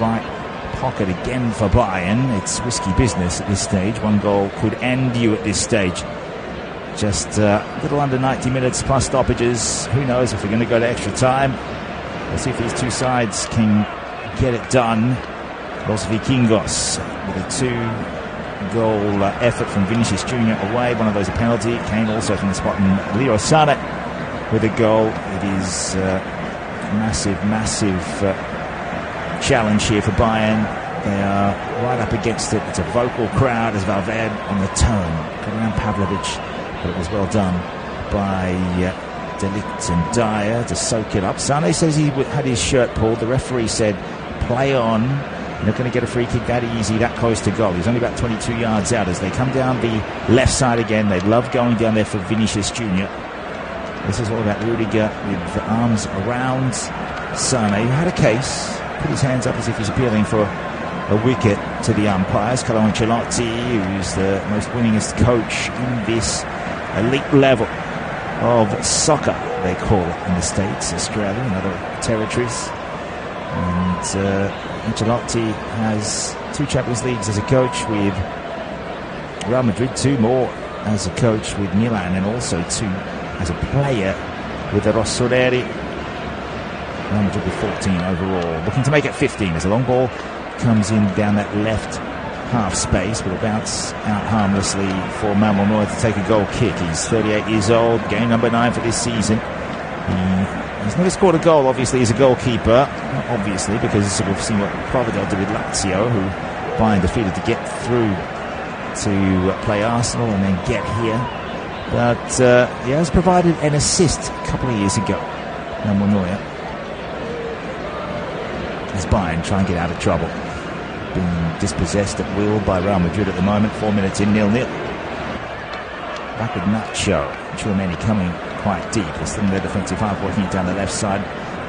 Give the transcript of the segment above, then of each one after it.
right pocket again for Bayern. It's risky business at this stage. One goal could end you at this stage. Just a little under 90 minutes plus stoppages. Who knows if we're going to go to extra time. We'll see if these two sides can get it done. Los Vikingos with a 2-goal effort from Vinicius Jr. away. One of those a penalty. Came also from the spot in Leroy Sané with a goal. It is massive challenge here for Bayern. They are right up against it. It's a vocal crowd as Valverde on the turn. Got around Pavlovic, but it was well done by De Ligt and Dyer to soak it up. Sané says he had his shirt pulled. The referee said, play on. You're not going to get a free kick that easy, that close to goal. He's only about 22 yards out as they come down the left side again. They love going down there for Vinicius Jr. This is all about Rudiger with the arms around Sané, who had a case, put his hands up as if he's appealing for a wicket to the umpires. Carlo Ancelotti, who's the most winningest coach in this elite level of soccer, they call it in the States, Australia and other territories. And Ancelotti has 2 Champions Leagues as a coach with Real Madrid, 2 more as a coach with Milan, and also 2 as a player with the Rossoneri. Real Madrid with 14 overall, looking to make it 15 as a long ball comes in down that left half space, but will bounce out harmlessly for Manuel Neuer to take a goal kick. He's 38 years old, game number 9 for this season. He's never scored a goal, obviously, as a goalkeeper. Not obviously, because we've seen what Providel did with Lazio, who Bayern defeated to get through to play Arsenal and then get here. But he has provided an assist a couple of years ago, Manuel Neuer, as Bayern try and get out of trouble. Being dispossessed at will by Real Madrid at the moment. 4 minutes in, 0-0. Back with Nacho. Tchouaméni coming quite deep. They're still in their defensive half, working it down the left side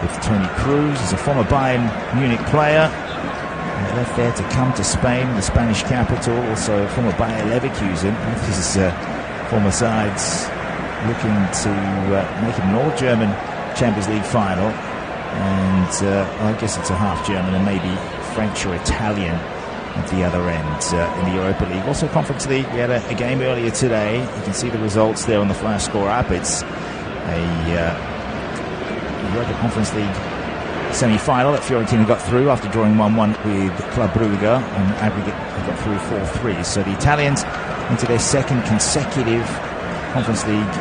with Toni Kroos. He's a former Bayern Munich player. And they left there to come to Spain, the Spanish capital. Also former Bayer Leverkusen. This is former sides looking to make it an all-German Champions League final. And I guess it's a half German and maybe French or Italian at the other end in the Europa League. Also Conference League, we had a game earlier today. You can see the results there on the flash score app. It's a Europa Conference League semi-final that Fiorentina got through after drawing 1-1 with Club Brugge. On aggregate, they got through 4-3. So the Italians into their second consecutive Conference League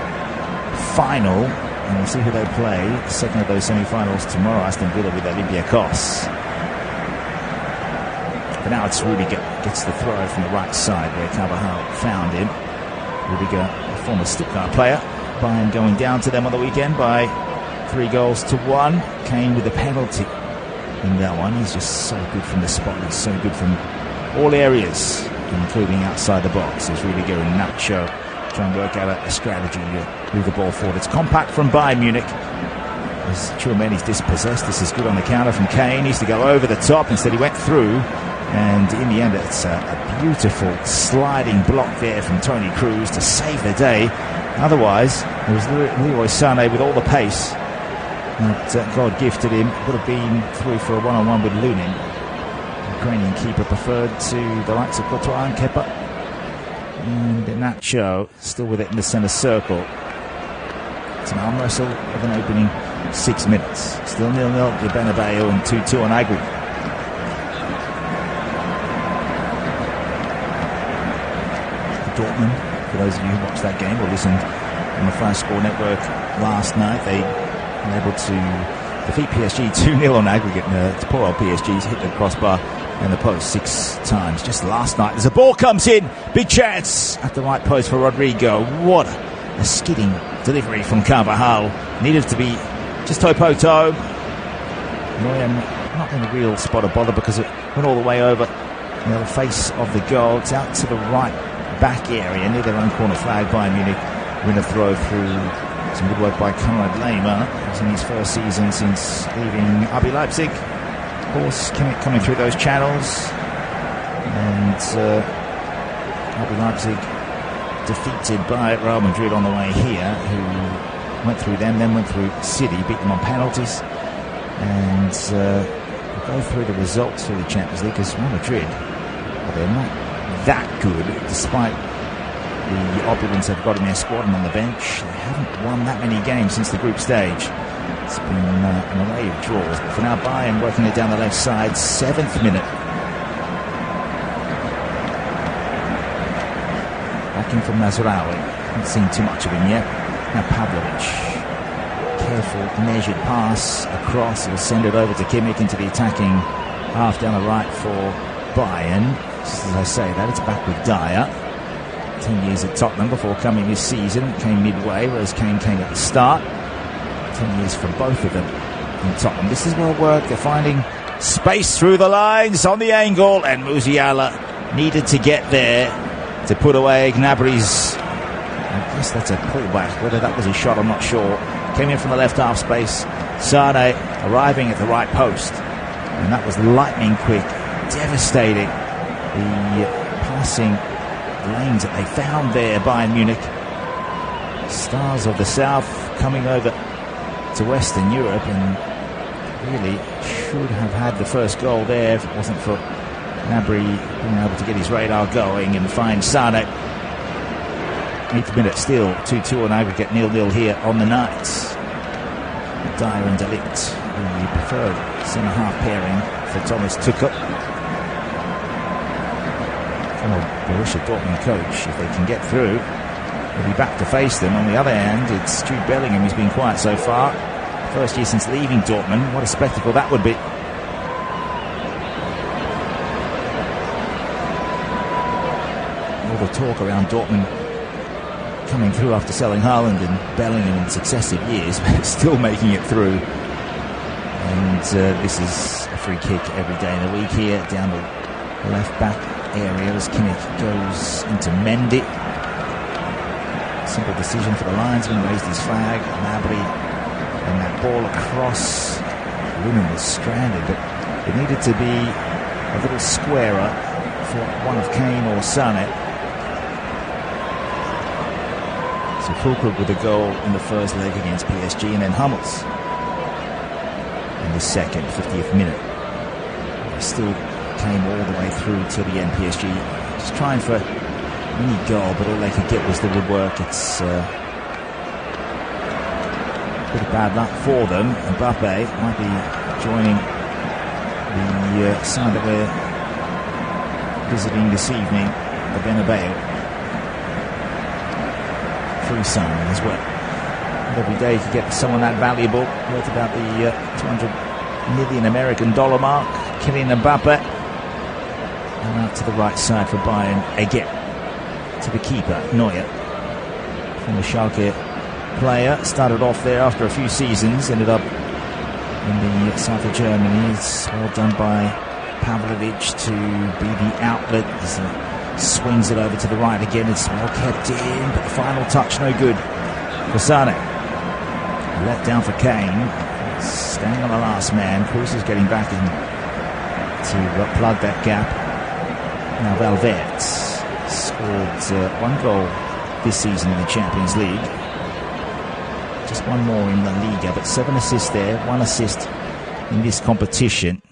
final. And we'll see who they play. The second of those semi-finals tomorrow, Aston Villa with Olympiacos. But now it's Rudiger gets the throw from the right side where Carvajal found him. Rudiger, a former Stuttgart player. Bayern going down to them on the weekend by 3-1. Kane with a penalty in that one. He's just so good from the spot. He's so good from all areas, including outside the box. As Rudiger and Nacho try and work out a strategy to move the ball forward. It's compact from Bayern Munich. As Tchouaméni's dispossessed, this is good on the counter from Kane. He used to go over the top. Instead, he went through. And in the end, it's a beautiful sliding block there from Toni Kroos to save the day. Otherwise, it was Leroy Sané with all the pace that God gifted him. Would have been through for a one-on-one with Lunin. The Ukrainian keeper preferred to the likes of Courtois and Kepa. And Nacho still with it in the centre circle. It's an arm wrestle of an opening 6 minutes. Still 0-0 at Bernabeu and 2-2 on aggregate. Dortmund, for those of you who watched that game or listened on the Flash Score Network last night, they were able to defeat PSG 2-0 on aggregate. It's poor old PSG's hit the crossbar and the post 6 times just last night. As the ball comes in, big chance at the right post for Rodrigo. What a skidding delivery from Carvajal. Needed to be just toe-po-toe. Neuer not in a real spot of bother because it went all the way over the face of the goal. It's out to the right back area near their own corner flag. Bayern Munich win a throw through some good work by Konrad Lehmer. It was in his first season since leaving RB Leipzig. Of course, coming through those channels, and RB Leipzig defeated by Real Madrid on the way here, who went through them, then went through City, beat them on penalties, and We'll go through the results through the Champions League, because Real Madrid, well, they're not that good, despite the opulence they've got in their squad and on the bench. They haven't won that many games since the group stage. It's been an array of draws. But for now, Bayern working it down the left side, 7th minute. Back in from Mazraoui. Haven't seen too much of him yet. Now Pavlovic. Careful, measured pass across. He'll send it over to Kimmich into the attacking half down the right for Bayern. Just as I say that, it's back with Dyer. 10 years at Tottenham before coming this season. Came midway, whereas Kane came at the start. 10 years from both of them in Tottenham. This is well worked. They're finding space through the lines on the angle, and Musiala needed to get there to put away Gnabry's. I guess that's a pullback. Whether that was a shot, I'm not sure. Came in from the left half space. Sane arriving at the right post, and that was lightning quick, devastating. The passing lanes that they found there, Bayern Munich. Stars of the South coming over to Western Europe, and really should have had the first goal there if it wasn't for Gnabry being able to get his radar going and find Sane. 8th minute still, 2-2 on aggregate, 0-0 here on the night. Dyer and De Ligt, the preferred centre-half pairing for Thomas Tuchel. Former Borussia Dortmund coach, if they can get through, he'll be back to face them. On the other hand, it's Jude Bellingham who's been quiet so far. First year since leaving Dortmund. What a spectacle that would be. All the talk around Dortmund coming through after selling Haaland and Bellingham in successive years, but still making it through. And this is a free kick every day in the week here, down the left back area as Kimmich goes into Mendy. Simple decision for the linesman, raised his flag. Gnabry, and that ball across. Lunin was stranded, but it needed to be a little squarer for one of Kane or Sane. So Fulkrug with a goal in the first leg against PSG, and then Hummels in the second, 50th minute. They still came all the way through to the end. PSG just trying for any goal, but all they could get was the woodwork. It's a bit of bad luck for them. Mbappe might be joining the side that we're visiting this evening, the Bernabeu. Free sign as well. And every day you could get someone that valuable, worth about the $200 million American dollar mark. Kylian Mbappe. And out to the right side for Bayern again. To the keeper, Neuer. From the Schalke player. Started off there after a few seasons. Ended up in the south of Germany. It's well done by Pavlovic to be the outlet. Swings it over to the right again. It's well kept in, but the final touch no good for Sane. Let down for Kane. Staying on the last man. Kroos is getting back in to plug that gap. Now Valverde scored one goal this season in the Champions League. Just one more in the Liga, but 7 assists there, 1 assist in this competition.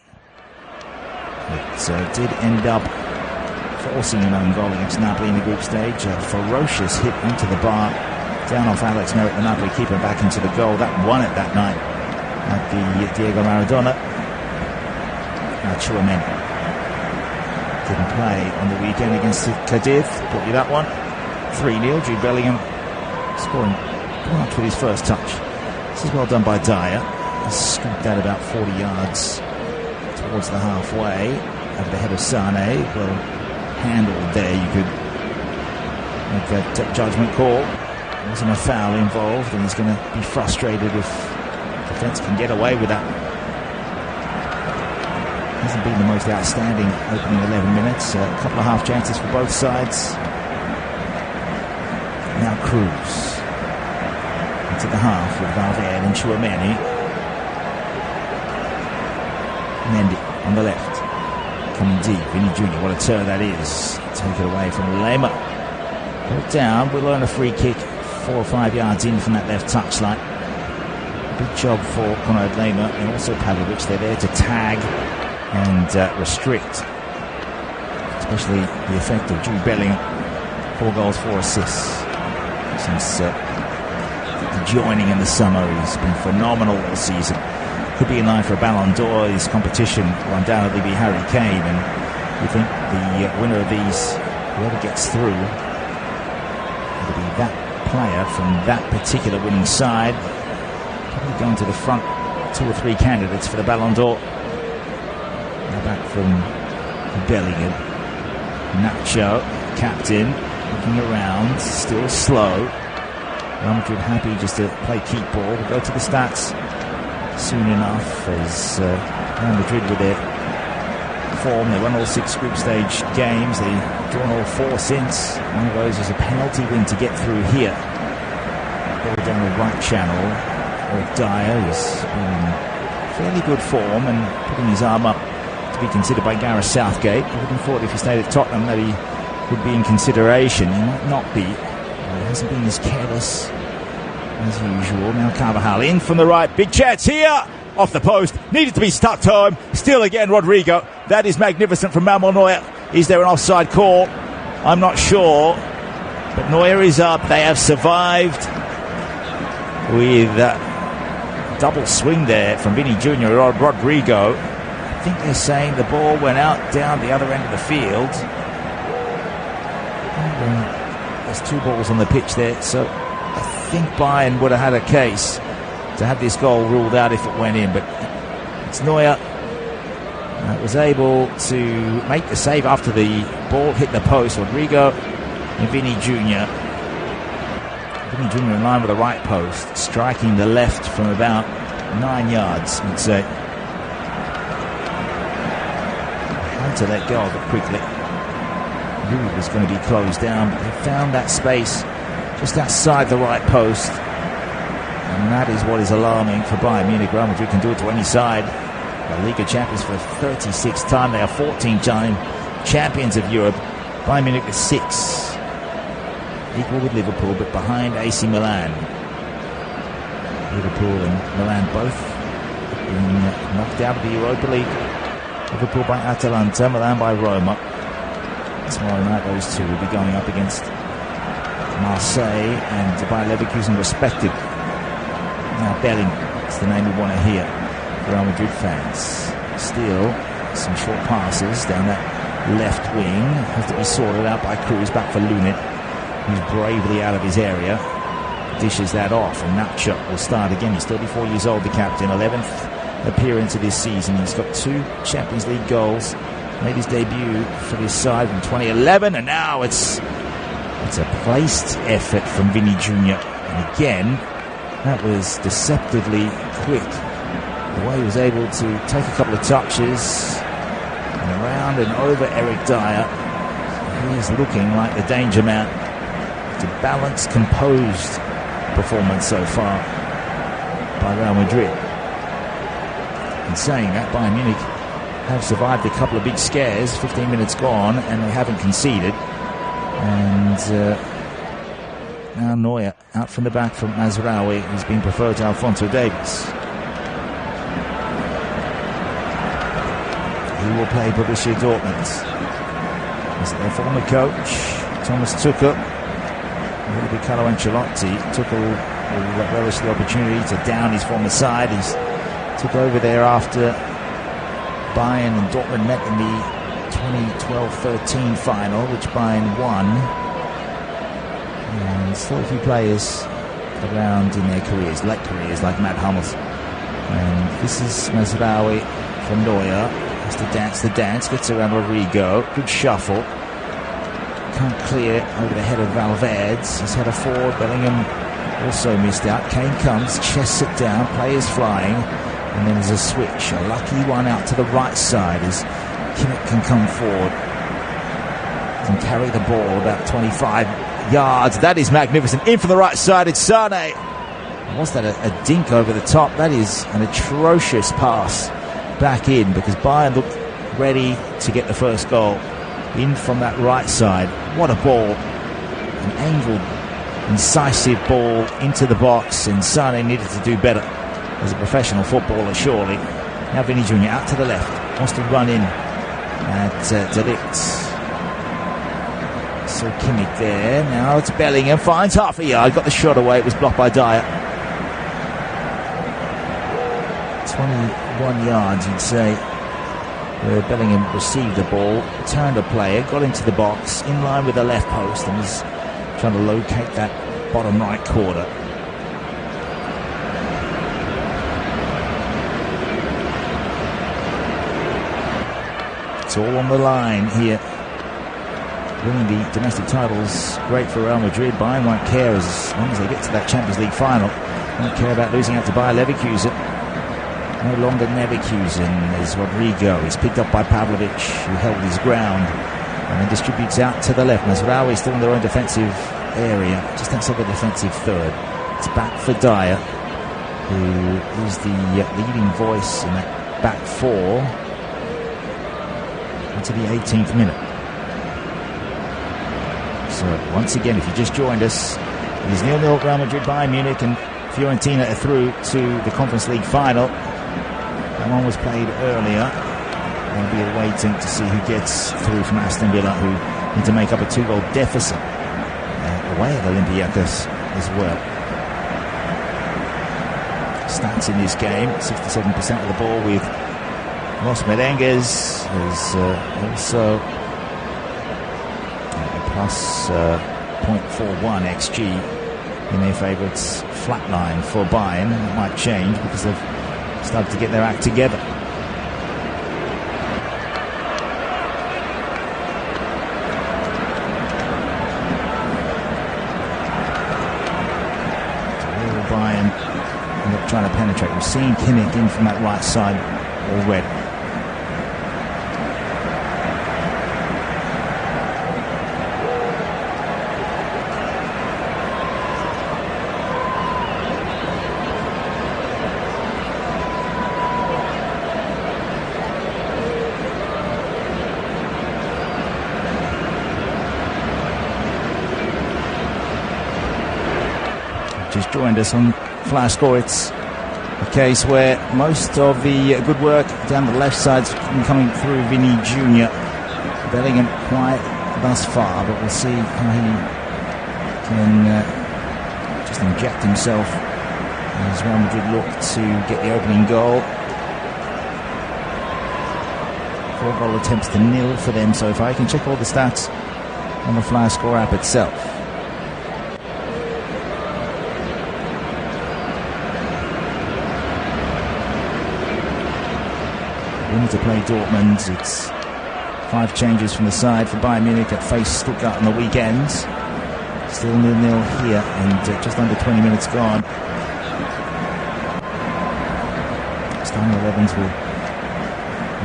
It did end up forcing an own goal against Napoli in the group stage. A ferocious hit into the bar, down off Alex Merritt, the Napoli keeper, back into the goal. That won it that night at the Diego Maradona. Now Tchouaméni didn't play on the weekend against Cádiz. Brought you that one. 3-0. Jude Bellingham scoring much with his first touch. This is well done by Dyer. He scooped that about 40 yards towards the halfway over the head of Sane. Well handled there. You could make that judgment call. There wasn't a foul involved, and he's going to be frustrated if defence can get away with that. Hasn't been the most outstanding opening 11 minutes. A couple of half chances for both sides. Now Kroos into the half with Valverde and Tchouaméni. Mendy on the left. Coming deep, Vinny Jr., what a turn that is. Take it away from Lema. Put down, we'll earn a free kick 4 or 5 yards in from that left touchline. big job for Konrad Lehmer and also Pavlovic. They're there to tag and restrict, especially the effect of Jude Bellingham. 4 goals, 4 assists since the joining in the summer. He's been phenomenal all season. Could be in line for a Ballon d'Or. His competition will undoubtedly be Harry Kane, and you think the winner of these, whoever gets through, it'll be that player from that particular winning side. Probably going to the front 2 or 3 candidates for the Ballon d'Or. Now back from Bellingham. Nacho, captain, looking around, still slow. Real Madrid happy just to play keep ball. We'll go to the stats soon enough as Real Madrid with their form. They won all 6 group stage games. They've drawn all 4 since. One of those was a penalty win to get through here. Ball down the right channel. Eric Dyer is in fairly good form and putting his arm up to be considered by Gareth Southgate. I would have thought if he stayed at Tottenham that he would be in consideration. He might not be. He hasn't been as careless as usual. Now Carvajal in from the right. Big chance here. Off the post. Needed to be stuck home. Still again Rodrigo. That is magnificent from Manuel Neuer. Is there an offside call? I'm not sure. But Neuer is up. They have survived with double swing there from Vinny Jr. Rodrigo. I think they're saying the ball went out down the other end of the field. There's 2 balls on the pitch there, so I think Bayern would have had a case to have this goal ruled out if it went in, but it's Neuer that was able to make the save after the ball hit the post. Rodrigo and Vinny Jr. Vinny Jr. in line with the right post, striking the left from about 9 yards, I'd say. Had to let go of it quickly. Knew it was going to be closed down, but they found that space just outside the right post, and that is what is alarming for Bayern Munich. Real Madrid can do it to any side. The Liga champions for the 36th time. They are 14-time champions of Europe. Bayern Munich is 6, equal with Liverpool, but behind AC Milan. Liverpool and Milan both being knocked out of the Europa League. Liverpool by Atalanta, Milan by Roma. Tomorrow night those two will be going up against Marseille and Bayer Leverkusen respective. Now Bellingham is the name we want to hear for Real Madrid fans. Still some short passes down that left wing. Have to be sorted out by Cruz. Back for Lunin, who's bravely out of his area. Dishes that off, and Nacho will start again. He's 34 years old, the captain. 11th appearance of this season. He's got 2 Champions League goals. Made his debut for this side in 2011, and now it's a placed effort from Vinny Jr. And again, that was deceptively quick. The way he was able to take a couple of touches and around and over Eric Dyer. He is looking like the danger man. It's a balanced, composed performance so far by Real Madrid. In saying that, Bayern Munich have survived a couple of big scares. 15 minutes gone and they haven't conceded. And now Neuer out from the back from Mazraoui. He's been preferred to Alphonso Davies. He will play Borussia Dortmund. As their former coach, Thomas Tuchel, will be Carlo Ancelotti. Tuchel will relish the opportunity to down his former side. He's took over there after Bayern and Dortmund met in the 2012-13 final, which Bayern won. And still a few players around in their careers, late careers, like Matt Hummels. And this is Mazraoui from Neuer. Has to dance the dance, gets around Rodrigo. Good shuffle. Can't clear over the head of Valverde. He's had a forward. Bellingham also missed out. Kane comes, chests it down, players flying. And then there's a switch, a lucky one out to the right side as Kimmich can come forward and carry the ball about 25 yards. That is magnificent. In from the right side, it's Sane. Was that a dink over the top? That is an atrocious pass back in, because Bayern looked ready to get the first goal. In from that right side. What a ball. An angled, incisive ball into the box, and Sane needed to do better. as a professional footballer, surely. Now Vinny Jr. out to the left, wants to run in at De Ligt. So Kimmich there, now it's Bellingham, finds half a yard, got the shot away, it was blocked by Dyer. 21 yards, you'd say, where Bellingham received the ball, turned a player, got into the box, in line with the left post, and was trying to locate that bottom right corner. It's all on the line here. Winning the domestic titles, great for Real Madrid. Bayern won't care as long as they get to that Champions League final. Won't care about losing out to Bayer Leverkusen. No longer Leverkusen as Rodrigo is picked up by Pavlovic, who held his ground and then distributes out to the left. Mazraoui still in their own defensive area, just outside the defensive third. It's back for Dyer, who is the leading voice in that back four into the 18th minute. So once again, if you just joined us, it is 0-0 Real Madrid, Bayern Munich, and Fiorentina are through to the Conference League final. That one was played earlier. They'll be waiting to see who gets through from Aston Villa, who need to make up a 2-goal deficit away at Olympiacos as well. Stats in this game: 67% of the ball with Los Merengues. There's also plus 0.41 XG in their favourites. Flatline for Bayern. It might change because they've started to get their act together. Bayern end up trying to penetrate. We've seen Kimmich in from that right side already. Just joined us on Flash Score. It's a case where most of the good work down the left side's been coming through Vinny Jr. Bellingham quiet thus far, but we'll see how he can just inject himself as Real Madrid look to get the opening goal. 4 goal attempts to 0 for them so far. You can check all the stats on the Flash Score app itself. To play Dortmund. It's 5 changes from the side for Bayern Munich that face Stuttgart on the weekend. Still 0-0 here, and just under 20 minutes gone. Starting 11s will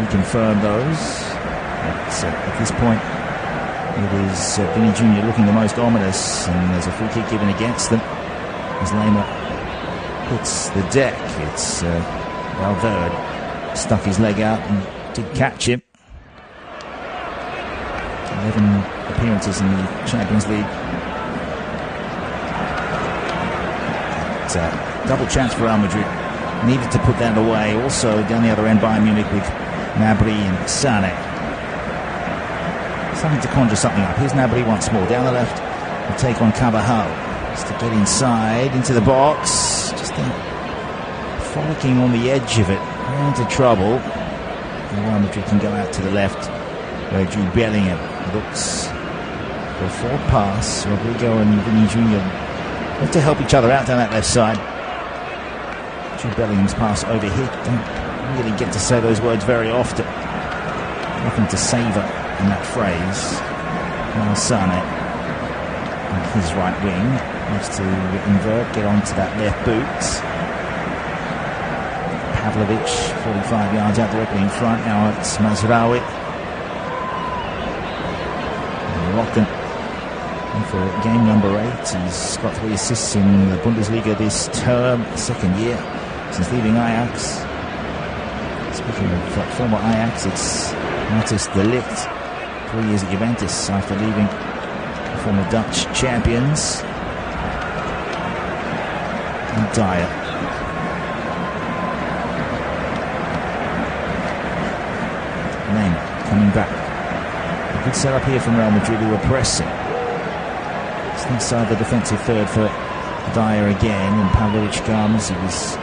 reconfirm those. But at this point, it is Vinny Jr. looking the most ominous, and there's a free kick given against them as Lema hits the deck. It's Valverde stuck his leg out and did catch him. 11 appearances in the Champions League. Double chance for Real Madrid. Needed to put that away. Also down the other end, Bayern Munich with Gnabry and Sané. Starting to conjure something up. Here's Gnabry once more. Down the left, will take on Carvajal. Just to get inside, into the box. Just frolicking on the edge of it. Into trouble. And Real Madrid can go out to the left, where Jude Bellingham looks for a forward pass. Rodrigo and Vinny Jr. want to help each other out down that left side. Jude Bellingham's pass over here. Don't really get to say those words very often. Nothing to savour in that phrase. Now Sané on his right wing wants to invert, get onto that left boot. Pavlovic, 45 yards out directly in front. Now it's Mazraoui. Lockton in for game number 8. He's got 3 assists in the Bundesliga this term, second year since leaving Ajax. Speaking of former Ajax, it's Matthijs de Ligt, 3 years at Juventus after leaving the former Dutch champions. And Dyer. back. A good setup here from Real Madrid, who were pressing. It's inside the defensive third for Dyer again, and Pavlovic comes. He was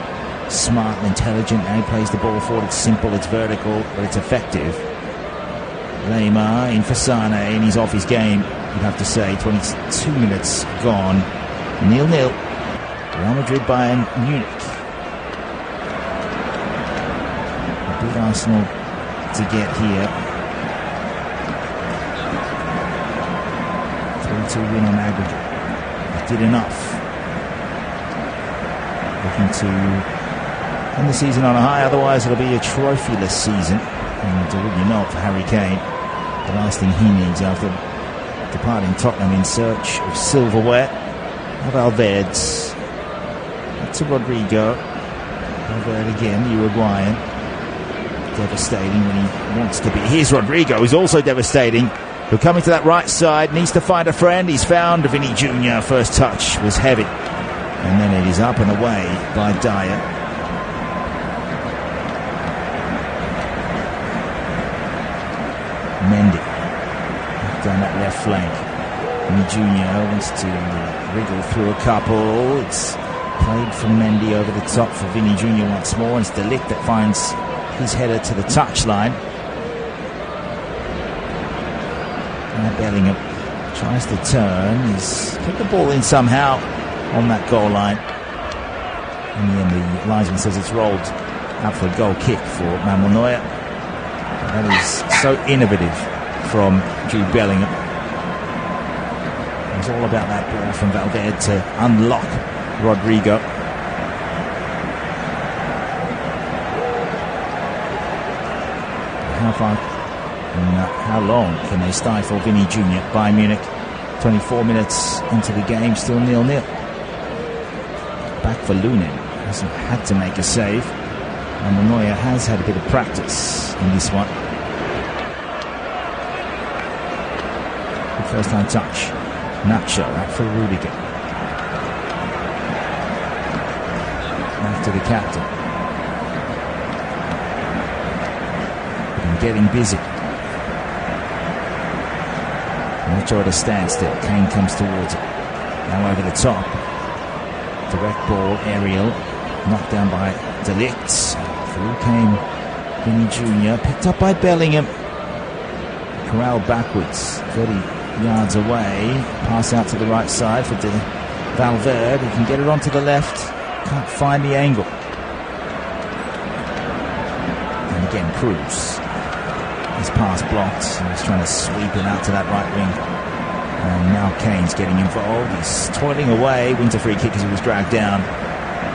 smart and intelligent. Now he plays the ball forward. It's simple, it's vertical, but it's effective. Lemar in for Sane, and he's off his game, you'd have to say. 22 minutes gone. 0-0. Real Madrid, Bayern Munich. A big Arsenal to get here. 3-2 win on aggregate. Did enough. Looking to end the season on a high, otherwise it'll be a trophyless season. And really not for Harry Kane. The last thing he needs after departing Tottenham in search of silverware. Valverde's to Rodrigo. Valverde again, the Uruguayan. Devastating when he wants to be. Here's Rodrigo, who's also devastating. Who coming to that right side, needs to find a friend. He's found Vinny Jr. First touch was heavy. And then it is up and away by Dyer. Mendy down that left flank. Vinny Jr. wants to wriggle through a couple. It's played from Mendy over the top for Vinny Jr. once more. And it's De Ligt that finds his header to the touchline. And Bellingham tries to turn. He's put the ball in somehow on that goal line. In the end, the linesman says it's rolled out for a goal kick for Manuel Neuer. That is so innovative from Jude Bellingham. It was all about that ball from Valverde to unlock Rodrigo. How long can they stifle Vinny Jr. Bayern Munich? 24 minutes into the game, still 0-0. Back for Lunin, hasn't had to make a save. And Neuer has had a bit of practice in this one. Good first time touch. Nacho out for Rudiger. Back to the captain. Been getting busy. Nacho at a standstill. Kane comes towards it. Now over the top. Direct ball, aerial. Knocked down by De Ligt. Through came Vinny Jr. Picked up by Bellingham. Corralled backwards. 30 yards away. Pass out to the right side for Valverde. He can get it onto the left. Can't find the angle. And again, Cruz. His pass blocked. He's trying to sweep it out to that right wing. And now Kane's getting involved. He's toiling away. Wins a free kick as he was dragged down.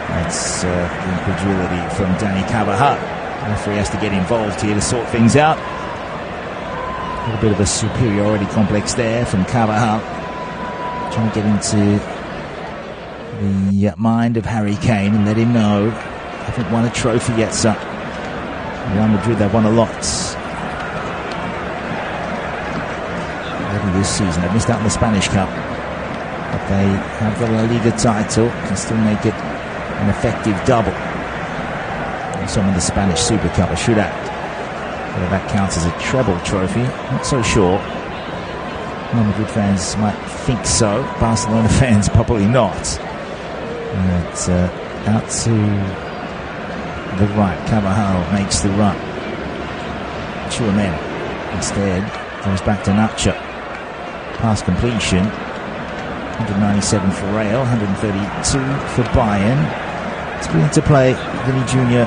That's the incredulity from Danny Carvajal. The referee has to get involved here to sort things out. A little bit of a superiority complex there from Carvajal. Trying to get into the mind of Harry Kane and let him know, I haven't won a trophy yet, son. Real Madrid, they've won a lot. This season. They've missed out on the Spanish Cup, but they have got a Liga title, can still make it an effective double. Also in the Spanish Super Cup, a shootout. Whether that counts as a treble trophy, not so sure. Real Madrid fans might think so. Barcelona fans probably not. But out to the right, Carvajal makes the run. Chouameni instead goes back to Nacho. Pass completion. 197 for Real, 132 for Bayern. It's brilliant to play. Vinny Jr.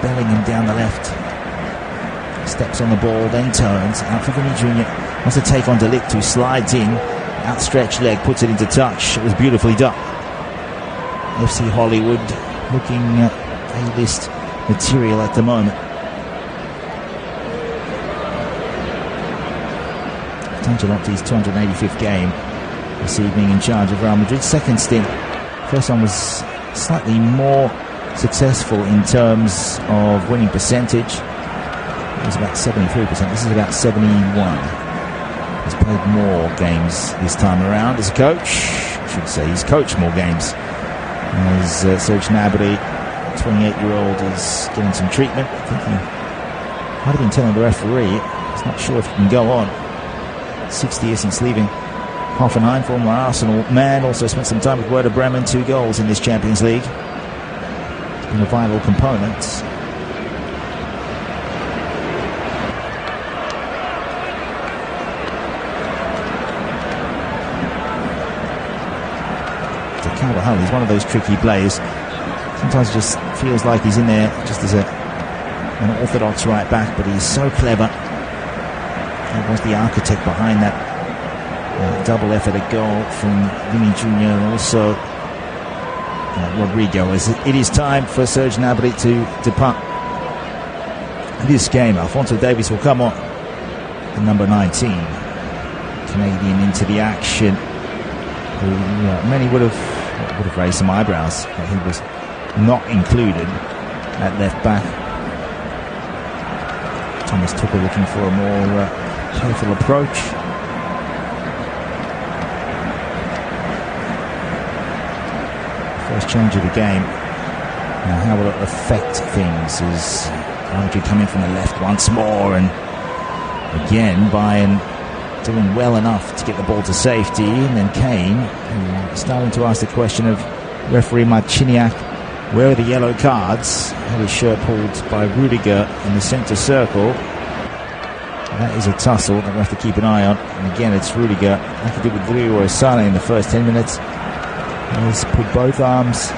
Bellingham down the left. Steps on the ball, then turns. Out for Vinny Jr. Wants to take on De Ligt, who slides in. Outstretched leg, puts it into touch. It was beautifully done. FC Hollywood looking at A-list material at the moment. Ancelotti's 285th game this evening in charge of Real Madrid. Second stint. First one was slightly more successful in terms of winning percentage. It was about 73%. This is about 71. He's played more games this time around as a coach. I should say he's coached more games. As Serge Gnabry, 28-year-old, is getting some treatment. I think he Might have been telling the referee he's not sure if he can go on. 60 years since leaving Hoffenheim, former Arsenal man, also spent some time with Werder Bremen, 2 goals in this Champions League. It's been a vital component. Carvajal, he's one of those tricky players. Sometimes it just feels like he's in there just as an orthodox right back, but he's so clever. He was the architect behind that double effort at goal from Vini Jr. and also Rodrigo. As it is time for Serge Gnabry to depart this game. Alphonso Davies will come on, the number 19 Canadian, into the action, who many would have raised some eyebrows that he was not included at left back. Thomas Tuchel looking for a more careful approach. First change of the game. Now, how will it affect things? Is Madrid coming from the left once more, and again Bayern doing well enough to get the ball to safety, and then Kane starting to ask the question of referee Marciniak, where are the yellow cards? Had his shirt pulled by Rudiger in the centre circle. That is a tussle that we have to keep an eye on, and again it's Rudiger, like he did with Leroy Sané in the first 10 minutes. He's put both arms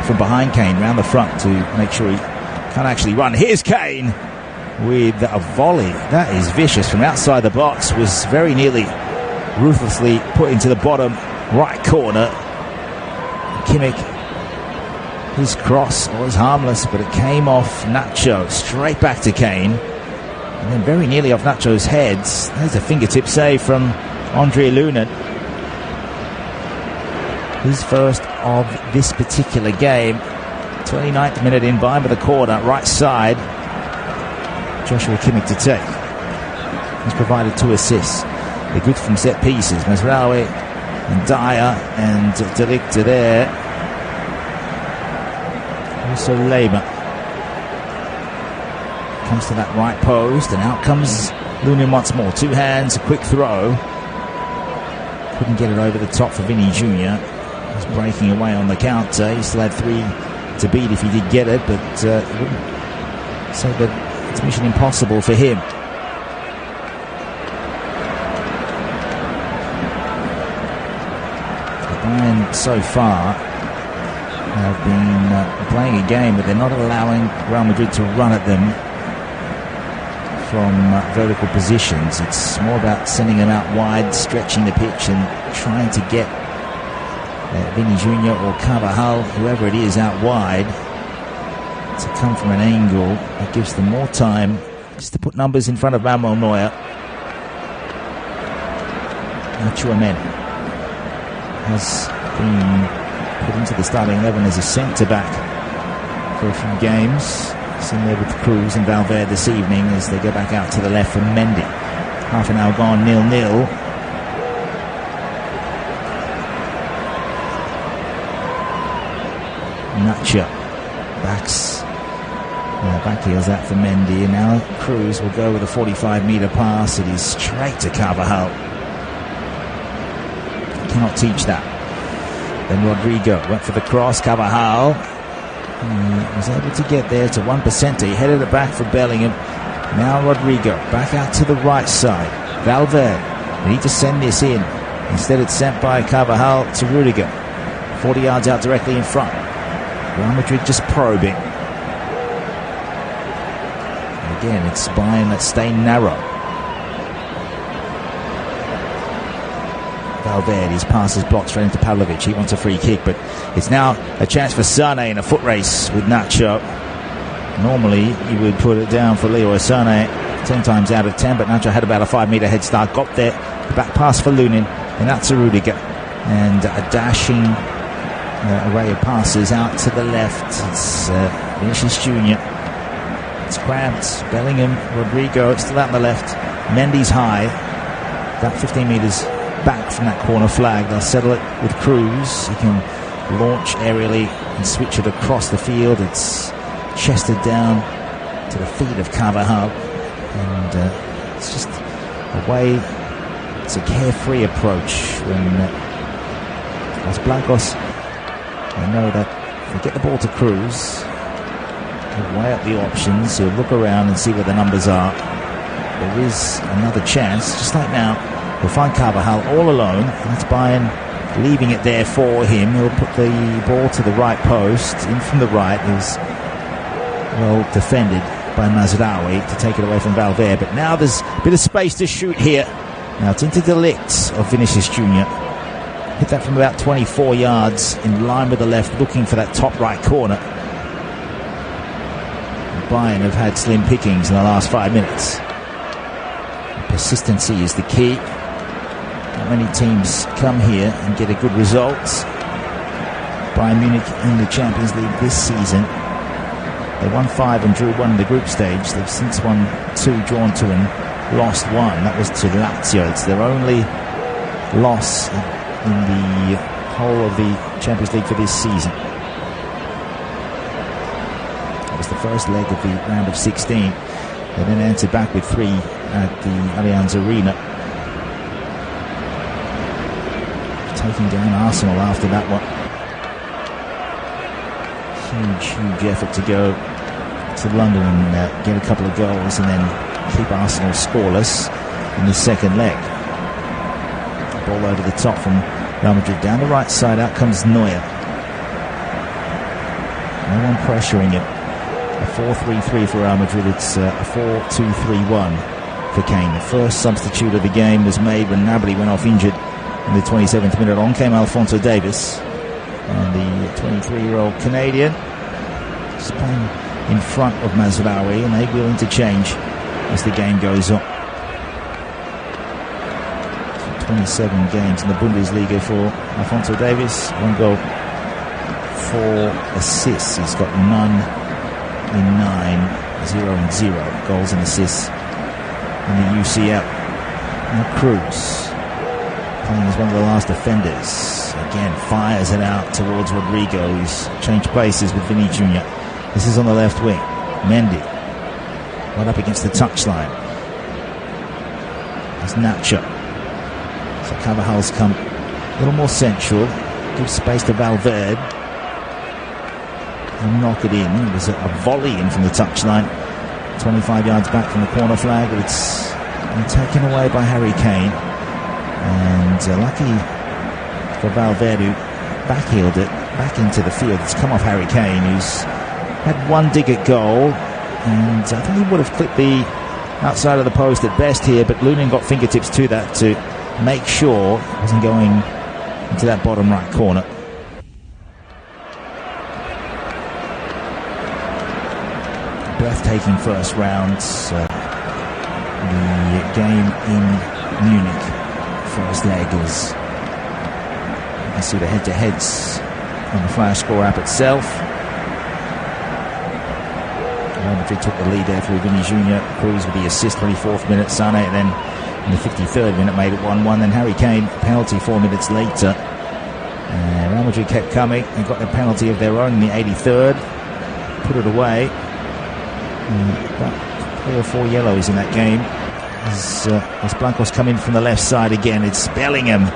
from behind Kane round the front to make sure he can't actually run. Here's Kane with a volley. That is vicious from outside the box. Was very nearly ruthlessly put into the bottom right corner. Kimmich, his cross was harmless, but it came off Nacho straight back to Kane, and then very nearly off Nacho's heads. There's a fingertip save from Andre Lunin. His first of this particular game. 29th minute in, Bayern with a corner, right side. Joshua Kimmich to take. He's provided 2 assists. They're good from set pieces. Mazraoui and Dyer and De Ligt are there. Also Lema comes to that right post, and out comes Lunin once more. 2 hands, a quick throw. Couldn't get it over the top for Vini Jr. He's breaking away on the counter. He still had 3 to beat if he did get it, but wouldn't say that it's mission impossible for him. Bayern so far have been playing a game, but they're not allowing Real Madrid to run at them from vertical positions. It's more about sending them out wide, stretching the pitch and trying to get Vini Jr. or Carvajal, whoever it is, out wide to come from an angle that gives them more time just to put numbers in front of Manuel Neuer. Chouameni has been put into the starting 11 as a centre-back for a few games. Seen there with Cruz and Valverde this evening as they go back out to the left for Mendy. Half an hour gone, 0-0. Nacho back heels that for Mendy, and now Cruz will go with a 45-metre pass. It is straight to Carvajal. Cannot teach that. Then Rodrigo went for the cross. Carvajal was able to get there to 1%. He headed it back for Bellingham. Now Rodrigo back out to the right side. Valverde, they need to send this in. Instead it's sent by Carvajal to Rudiger. 40 yards out directly in front. Real Madrid just probing. And again, it's Bayern that's staying narrow. Valverde's pass is blocked straight into Pavlovic. He wants a free kick, but it's now a chance for Sané in a foot race with Nacho. Normally, you would put it down for Leroy Sané 10 times out of 10, but Nacho had about a 5-metre head start. Got there, the back pass for Lunin, and that's a Rudiger. And a dashing array of passes out to the left. It's Vinicius Jr. It's cramped. Bellingham, Rodrigo, still out on the left. Mendy's high, about 15 metres back from that corner flag. They'll settle it with Cruz. He can launch aerially and switch it across the field. It's chested down to the feet of Carvajal, and it's just a way, it's a carefree approach when Los Blancos, they know that if they get the ball to Cruz, he'll weigh up the options, he'll look around and see where the numbers are. There is another chance, just like now. He'll find Carvajal all alone, and that's Bayern leaving it there for him. He'll put the ball to the right post, in from the right. Is well defended by Mazraoui to take it away from Valverde, but now there's a bit of space to shoot here. Now it's into the Ligt of Vinicius Jr. Hit that from about 24 yards, in line with the left, looking for that top right corner. Bayern have had slim pickings in the last 5 minutes. Persistency is the key. Not many teams come here and get a good result. Bayern Munich in the Champions League this season, they won 5 and drew 1 in the group stage. They've since won 2, drawn 2 and lost 1. That was to Lazio. It's their only loss in the whole of the Champions League for this season. That was the first leg of the round of 16. They then answered back with 3 at the Allianz Arena, taking down Arsenal after that one. Huge effort to go to London and get a couple of goals and then keep Arsenal scoreless in the second leg. Ball over the top from Real Madrid, down the right side, out comes Neuer. No one pressuring him. A 4-3-3 for Real Madrid. It's a 4-2-3-1 for Kane. The first substitute of the game was made when Gnabry went off injured in the 27th minute. On came Alphonso Davies, and the 23-year-old Canadian is playing in front of Mazraoui, and they will interchange as the game goes on. 27 games in the Bundesliga for Alphonso Davies, 1 goal, 4 assists. He's got none in 9, 0 and 0 goals and assists in the UCL. Now Cruz, playing as one of the last defenders, again fires it out towards Rodrigo. He's changed places with Vinny Jr. This is on the left wing. Mendy, right up against the touchline. There's Nacho. So Carvajal's come a little more central, gives space to Valverde, and knock it in. It was a volley in from the touchline, 25 yards back from the corner flag, but it's been taken away by Harry Kane. And lucky for Valverde, who backheeled it back into the field. It's come off Harry Kane, who's had 1 dig at goal, and I think he would have clipped the outside of the post at best here, but Lunin got fingertips to that to make sure it wasn't going into that bottom right corner. Breathtaking first round. The game in Munich, first leg, is you can see the head-to-heads on the Flash score app itself. Real Madrid took the lead there through Vinny Jr. Cruz with the assist, 24th minute. Sane, and then in the 53rd minute made it 1-1. Then Harry Kane, penalty 4 minutes later. Real Madrid kept coming and got a penalty of their own in the 83rd. Put it away. About 3 or 4 yellows in that game. As Los Blancos come in from the left side again. It's Bellingham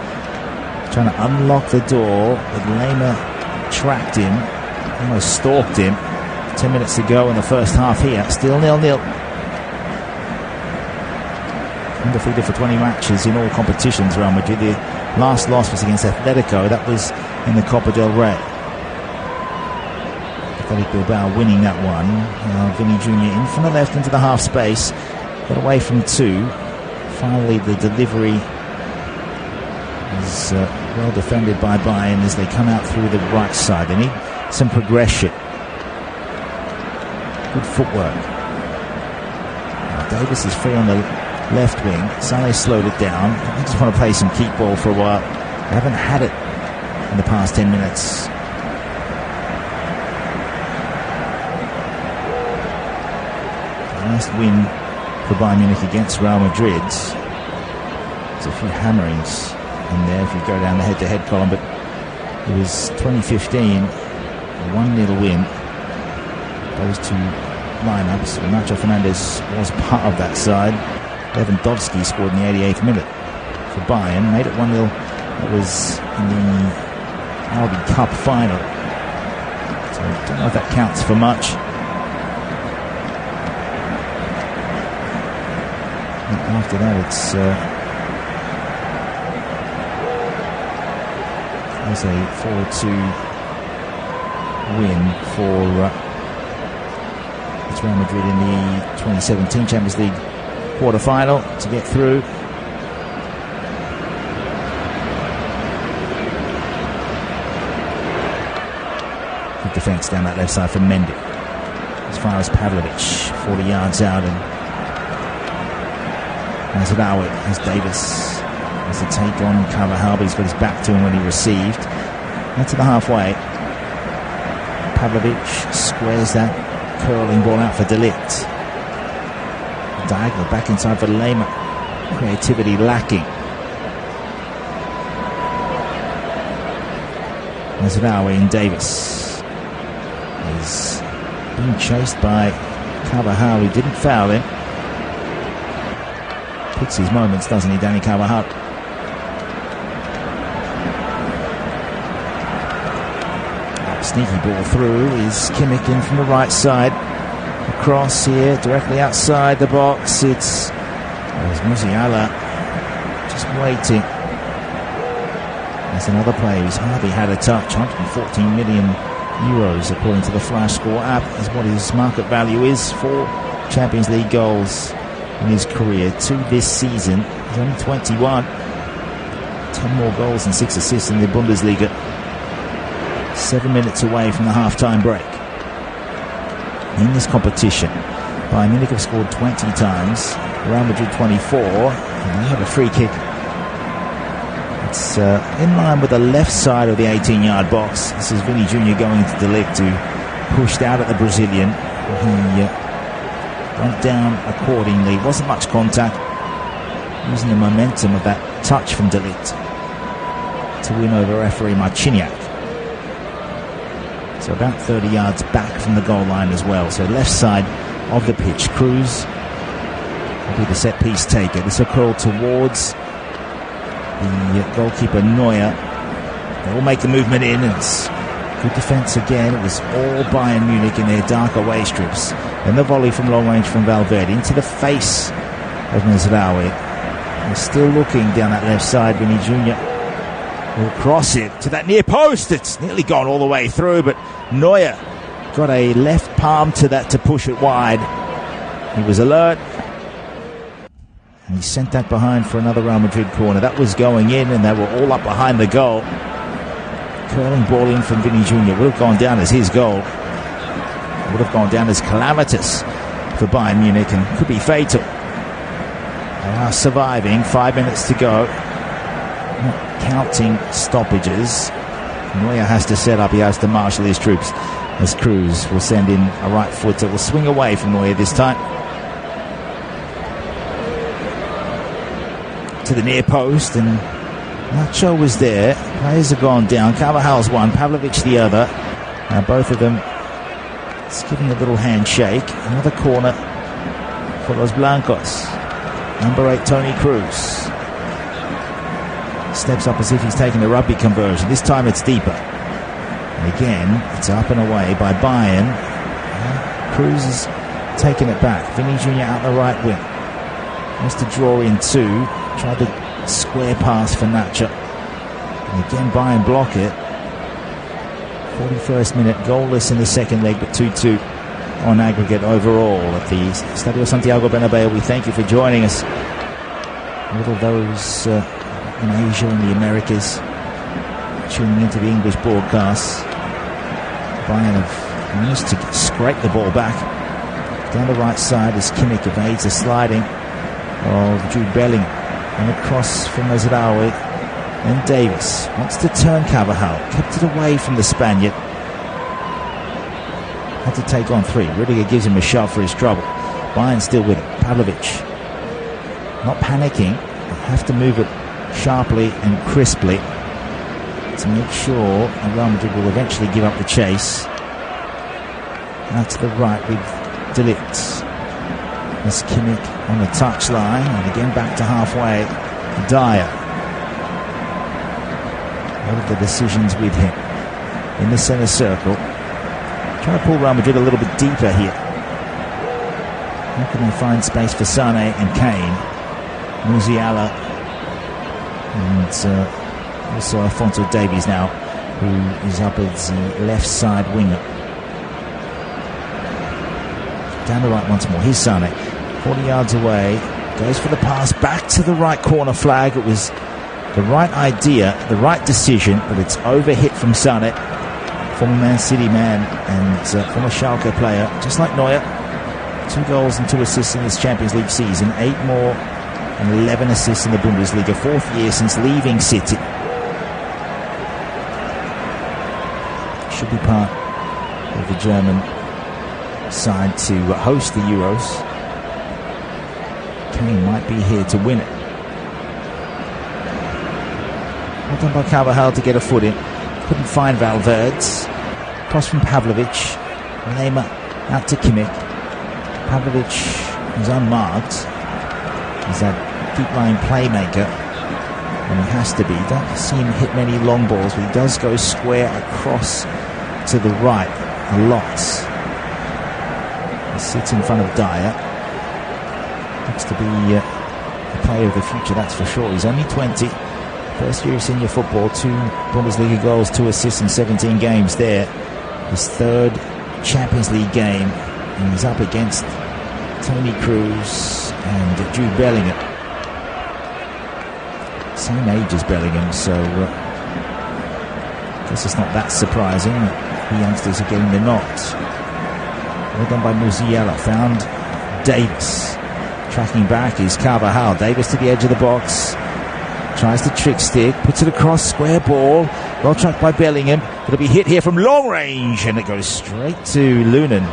trying to unlock the door, but Lema tracked him, almost stalked him. 10 minutes to go in the first half here. Still 0-0. Undefeated for 20 matches in all competitions, Real Madrid. The last loss was against Atletico. That was in the Copa del Rey. Athletic Bilbao winning that one. Vinny Jr. in from the left into the half space. Got away from 2. Finally, the delivery is well defended by Bayern as they come out through the right side. They need some progression. Good footwork. Davis is free on the left wing. Sané slowed it down. They just want to play some keep ball for a while. They haven't had it in the past 10 minutes. The last win for Bayern Munich against Real Madrid. There's a few hammerings in there if you go down the head-to-head column, but it was 2015, a 1-0 win. Those two lineups. Nacho Fernandez was part of that side. Lewandowski scored in the 88th minute for Bayern, made it 1-0. That was in the Aldi Cup final. So I don't know if that counts for much. And after that, it's a 4-2 win for Real Madrid in the 2017 Champions League quarter-final to get through. Good defence down that left side from Mendy. As far as Pavlovic, 40 yards out, and Mazraoui has Davis as the take on Carvajal, but he's got his back to him when he received. Now to the halfway. Pavlovic squares that curling ball out for De Ligt. Diagonal back inside for Lema. Creativity lacking. Mazraoui and Davis is being chased by Carvajal, who didn't foul him. Picks his moments, doesn't he, Dani Carvajal? Sneaky ball through is Kimmich in from the right side. Across here, directly outside the box. It's Musiala just waiting. There's another player who's hardly had a touch. 114 million euros, according to the Flash Score app, is what his market value is for Champions League goals in his career. 2 this season. He's only 21. 10 more goals and 6 assists in the Bundesliga. 7 minutes away from the half-time break. In this competition, Bayern Munich have scored 20 times, Real Madrid 24, and they have a free kick. It's in line with the left side of the 18-yard box. This is Vini Jr. going to De Ligt, who pushed out at the Brazilian. He went down accordingly. Wasn't much contact, using the momentum of that touch from De Ligt to win over referee Marciniak. So about 30 yards back from the goal line as well. So left side of the pitch. Cruz will be the set piece taker. This will curl towards the goalkeeper Neuer. They will make the movement in. It's good defence again. It was all Bayern Munich in their dark away strips. Then the volley from long range from Valverde into the face of Mazraoui. They're still looking down that left side. Vini Jr. will cross it to that near post. It's nearly gone all the way through, but Neuer got a left palm to that to push it wide. He was alert, and he sent that behind for another Real Madrid corner. That was going in, and they were all up behind the goal. Curling ball in from Vini Jr. would have gone down as his goal. Would have gone down as calamitous for Bayern Munich and could be fatal. They are surviving. 5 minutes to go. Not counting stoppages. Neuer has to set up. He has to marshal his troops as Cruz will send in a right foot that will swing away from Neuer this time. To the near post, and Nacho was there. Players have gone down. Carvajal's one, Pavlovic the other. Both of them just giving a little handshake. Another corner for Los Blancos. Number 8, Toni Kroos. Steps up as if he's taking a rugby conversion. This time it's deeper. And again, it's up and away by Bayern. Kroos is taking it back. Vini Jr. out the right wing. Wants to draw in 2. Tried the square pass for Nacho. And again, Bayern block it. 41st minute, goalless in the second leg, but 2-2 on aggregate overall at the Estadio Santiago Bernabeu. We thank you for joining us. All of those in Asia and the Americas tuning into the English broadcasts. Bayern have managed to scrape the ball back. Down the right side as Kimmich evades a sliding of Jude Bellingham. And across from Mazraoui. Then Davis wants to turn Carvajal. Kept it away from the Spaniard. Had to take on 3. Rudiger gives him a shove for his trouble. Bayern still with it. Pavlovic not panicking. They have to move it sharply and crisply to make sure Real Madrid will eventually give up the chase. Now to the right with De Ligt. There's Kimmich on the touchline, and again back to halfway. Dyer. What are the decisions with him? In the centre circle. Trying to pull Real Madrid a little bit deeper here. How can they find space for Sané and Kane? Musiala. And also Alphonso Davies now, who is up as the left side winger. Down the right once more. Here's Sané. 40 yards away. Goes for the pass back to the right corner flag. It was the right idea, the right decision, but it's overhit from Sané, former Man City man and former Schalke player, just like Neuer. 2 goals and 2 assists in this Champions League season. 8 more and 11 assists in the Bundesliga. 4th year since leaving City. Should be part of the German side to host the Euros. Kane might be here to win it. Well done by Carvajal to get a foot in. Couldn't find Valverde's. Cross from Pavlovic. Neymar out to Kimmich. Pavlovic is unmarked. He's that deep-lying playmaker, and he has to be. Don't see him hit many long balls, but he does go square across to the right a lot. He sits in front of Dyer. Looks to be the player of the future, that's for sure. He's only 20. First year of senior football, 2 Bundesliga goals, 2 assists in 17 games there. His 3rd Champions League game, and he's up against Toni Kroos and Jude Bellingham. Same age as Bellingham, so I guess it's not that surprising that the youngsters are getting the nod. Well done by Musiala. Found Davis. Tracking back is Carvajal. Davis to the edge of the box. Tries to trick stick. Puts it across. Square ball. Well tracked by Bellingham. It'll be hit here from long range. And it goes straight to Lunin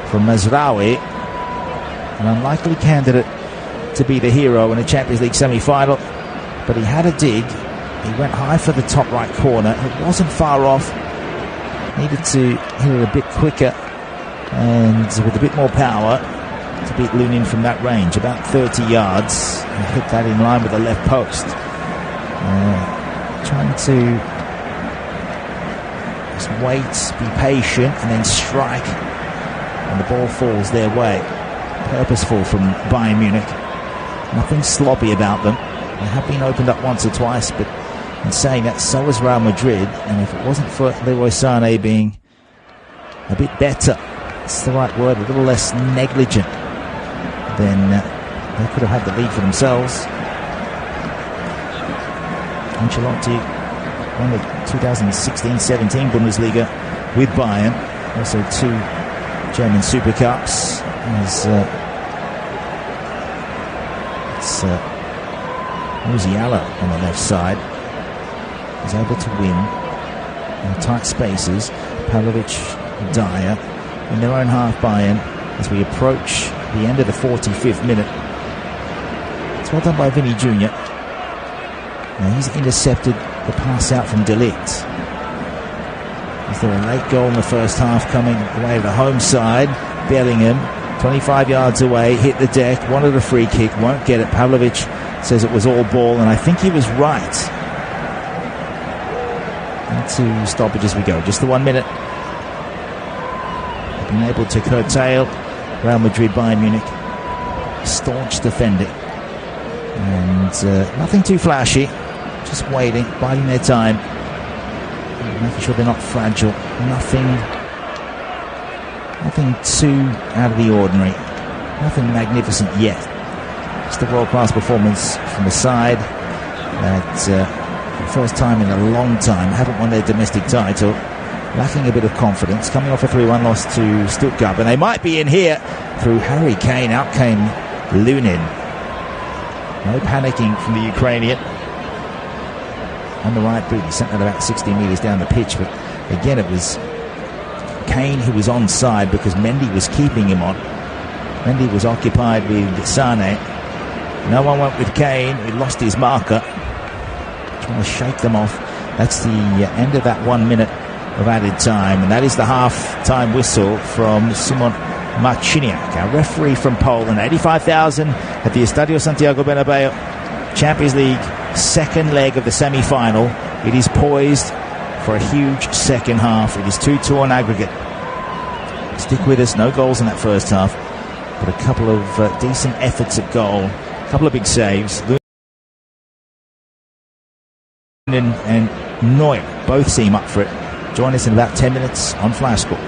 from Mazraoui. An unlikely candidate to be the hero in a Champions League semi-final. But he had a dig. He went high for the top right corner. It wasn't far off. Needed to hit it a bit quicker and with a bit more power to beat Lunin from that range. About 30 yards. And hit that in line with the left post. Trying to just wait, be patient, and then strike. And the ball falls their way. Purposeful from Bayern Munich. Nothing sloppy about them. They have been opened up once or twice, but in saying that, so is Real Madrid. And if it wasn't for Leroy Sané being a bit better, it's the right word, a little less negligent, then they could have had the lead for themselves. Ancelotti won the 2016-17 Bundesliga with Bayern. Also 2 German Super Cups. It's Musiala on the left side. He's able to win in tight spaces. Pavlovic, Dyer in their own half. Bayern as we approach the end of the 45th minute. It's well done by Vinny Jr. Now he's intercepted the pass out from De Ligt. Is there a late goal in the first half coming away to the home side? Bellingham, 25 yards away, hit the deck, wanted a free kick, won't get it. Pavlovic says it was all ball, and I think he was right. Into stoppage as we go. Just the 1 minute. Been able to curtail Real Madrid, Bayern Munich. Staunch defending. And nothing too flashy. Just waiting, biding their time. Making sure they're not fragile. Nothing too out of the ordinary. Nothing magnificent yet. Just a world-class performance from the side that for the first time in a long time haven't won their domestic title. Lacking a bit of confidence. Coming off a 3-1 loss to Stuttgart. And they might be in here through Harry Kane. Out came Lunin. No panicking from the Ukrainian. On the right boot, he sent that about 60 metres down the pitch. But again, it was Kane who was onside because Mendy was keeping him on. Mendy was occupied with Sané. No one went with Kane. He lost his marker. Trying to shake them off. That's the end of that 1 minute of added time. And that is the half-time whistle from Simon Marciniak, our referee from Poland. 85,000 at the Estadio Santiago Bernabeu. Champions League second leg of the semi-final. It is poised for a huge second half. It is 2-2 on aggregate. Stick with us, no goals in that first half, but a couple of decent efforts at goal, a couple of big saves. And Neuer both seem up for it. Join us in about 10 minutes on Flash Score.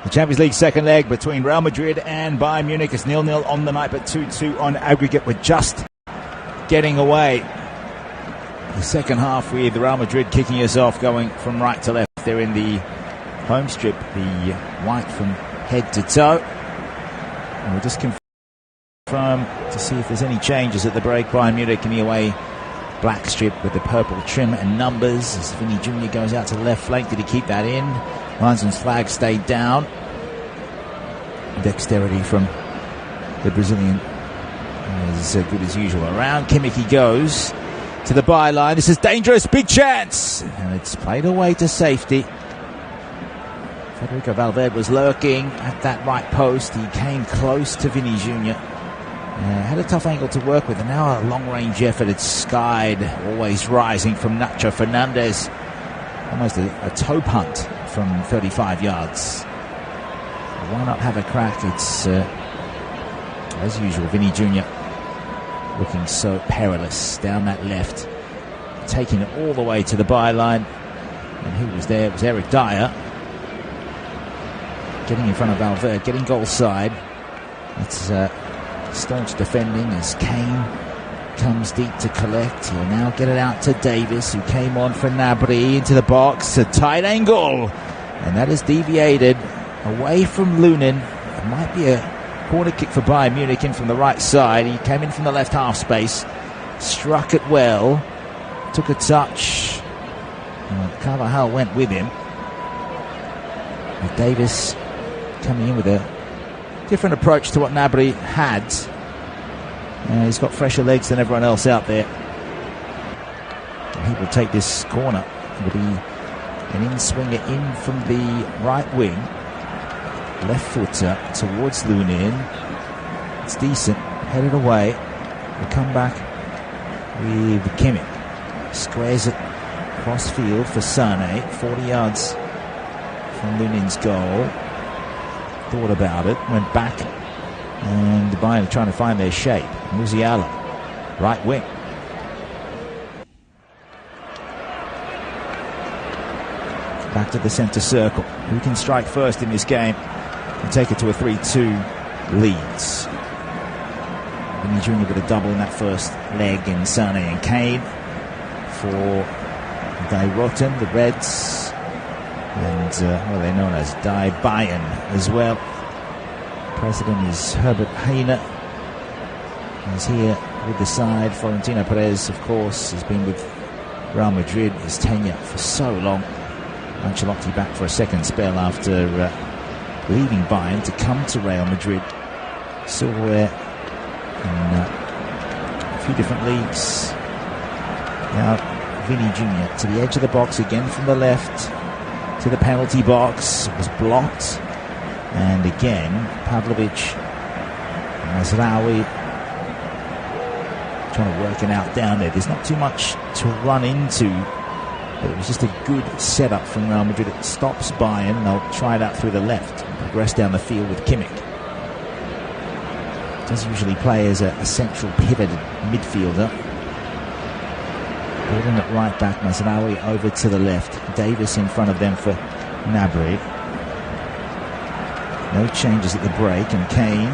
The Champions League second leg between Real Madrid and Bayern Munich is 0-0 on the night, but 2-2 on aggregate. We're just getting away. The second half with Real Madrid kicking us off, going from right to left. They're in the home strip, the white from head to toe. And we'll just confirm to see if there's any changes at the break. Bayern Munich in the away black strip with the purple trim and numbers as Vinny Jr. goes out to the left flank. Did he keep that in? Linesman's flag stayed down. Dexterity from the Brazilian is good as usual. Around Kimmich he goes to the byline. This is dangerous, big chance, and it's played away to safety. Federico Valverde was lurking at that right post. He came close to Vinny Jr. Had a tough angle to work with, and now a long-range effort. It's skied, always rising from Nacho Fernandez. Almost a toe punt from 35 yards. Why not have a crack? It's, as usual, Vinny Jr. looking so perilous down that left, taking it all the way to the byline. And who was there? It was Eric Dyer. Getting in front of Valverde, getting goal side. It's staunch defending as Kane comes deep to collect. He'll now get it out to Davis, who came on for Gnabry into the box. A tight angle, and that is deviated away from Lunin. It might be a corner kick for Bayern Munich in from the right side. He came in from the left half space, struck it well, took a touch. Carvajal went with him. With Davis coming in with a different approach to what Gnabry had. He's got fresher legs than everyone else out there. He will take this corner. It will be an in-swinger in from the right wing. Left footer towards Lunin. It's decent. Headed away. We'll come back with Kimmich. Squares it cross field for Sane. 40 yards from Lunin's goal. Thought about it. Went back. And Bayern are trying to find their shape. Musiala. Right wing. Back to the centre circle. Who can strike first in this game and take it to a 3-2 leads? Vinny Jr. with a double in that first leg in Sane and Kane for Die Rotten, the Reds, and what are they known as? Die Bayern as well. President is Herbert Heine. He's here with the side. Florentino Perez, of course, has been with Real Madrid, his tenure for so long. Ancelotti back for a second spell after leaving Bayern to come to Real Madrid. Silverware in a few different leagues. Now Vinny Jr. to the edge of the box again from the left to the penalty box. It was blocked. And again, Pavlovic, Mazraoui trying to work it out down there. There's not too much to run into. But it was just a good setup from Real Madrid. It stops Bayern, and they'll try it out through the left and progress down the field with Kimmich. Does usually play as a central pivoted midfielder. Building it right back, Mazraoui over to the left. Davis in front of them for Gnabry. No changes at the break, and Kane,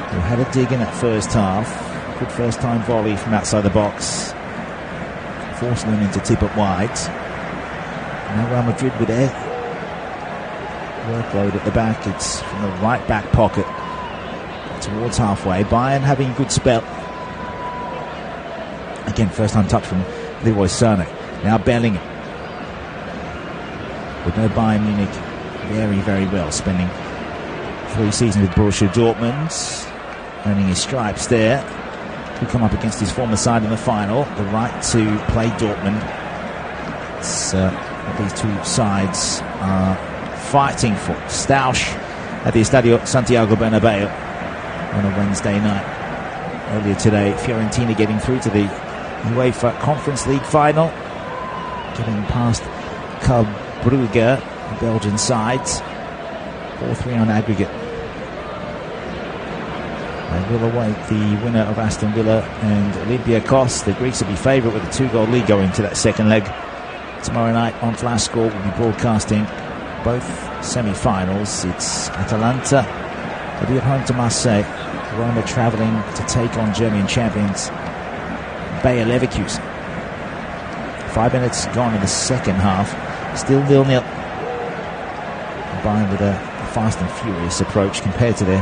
who had a dig in that first half. Good first time volley from outside the box. Forcing them into tip up wide. Now Real Madrid with their workload at the back. It's from the right back pocket towards halfway. Bayern having a good spell. Again, first time touch from Leroy Sané. Now Bellingham. With no Bayern Munich very, very well. Spending 3 seasons with Borussia Dortmund. Earning his stripes there. Who come up against his former side in the final. The right to play Dortmund. It's what these two sides are fighting for. Stausch at the Estadio Santiago Bernabeu on a Wednesday night. Earlier today, Fiorentina getting through to the UEFA Conference League final. Getting past Club Brugge, the Belgian sides. 4-3 on aggregate. They will await the winner of Aston Villa and Olympiacos. The Greeks will be favourite with a 2-goal lead going into that second leg. Tomorrow night on Flash Score, we'll be broadcasting both semi-finals. It's Atalanta. They'll be at home to Marseille. Roma travelling to take on German champions Bayer Leverkusen. 5 minutes gone in the second half. Still 0-0. Bayern with a fast and furious approach compared to their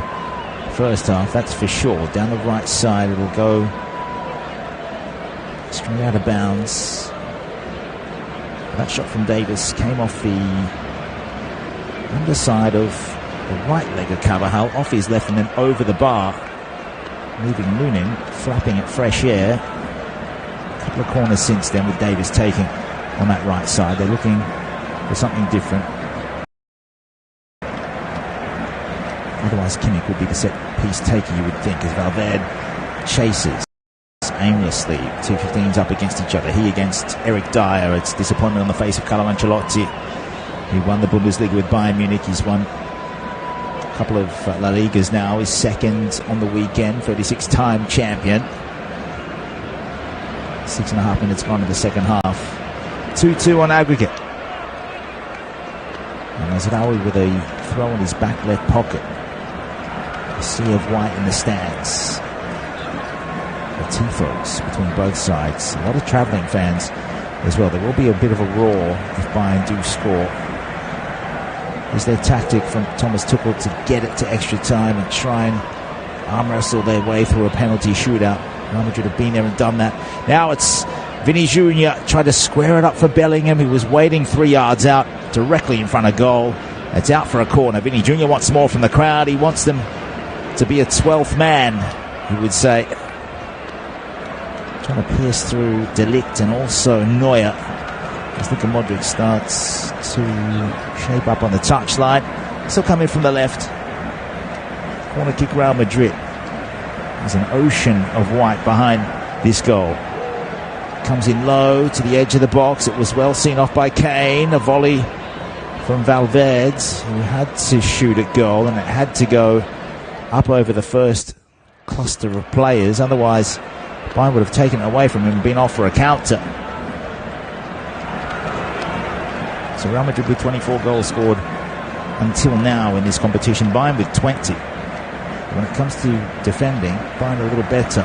first half, that's for sure. Down the right side, it'll go straight out of bounds. That shot from Davis came off the underside of the right leg of Carvajal, off his left and then over the bar, leaving Lunin flapping at fresh air. A couple of corners since then with Davis taking on that right side. They're looking for something different. Otherwise, Kimmich would be the set-piece taker, you would think, as Valverde chases aimlessly. 2-15s up against each other. He against Eric Dyer. It's disappointment on the face of Carlo Ancelotti. He won the Bundesliga with Bayern Munich. He's won a couple of La Ligas now. He's second on the weekend, 36-time champion. 6.5 minutes gone in the second half. 2-2 on aggregate. And Mazraoui with a throw in his back left pocket. A sea of white in the stands. The tifos between both sides. A lot of travelling fans as well. There will be a bit of a roar if Bayern do score. Is their tactic from Thomas Tuchel to get it to extra time and try and arm wrestle their way through a penalty shootout. Real Madrid have been there and done that. Now it's Vinny Jr. tried to square it up for Bellingham. He was waiting 3 yards out, directly in front of goal. It's out for a corner. Vinny Jr. wants more from the crowd. He wants them to be a 12th man, he would say. Trying to pierce through De Ligt and also Neuer. As Luka Modric starts to shape up on the touchline. Still coming from the left. Corner kick, Real Madrid. There's an ocean of white behind this goal. Comes in low to the edge of the box. It was well seen off by Kane. A volley from Valverde, who had to shoot at goal, and it had to go up over the first cluster of players. Otherwise, Bayern would have taken it away from him and been off for a counter. So Real Madrid with 24 goals scored until now in this competition. Bayern with 20. When it comes to defending, Bayern a little better.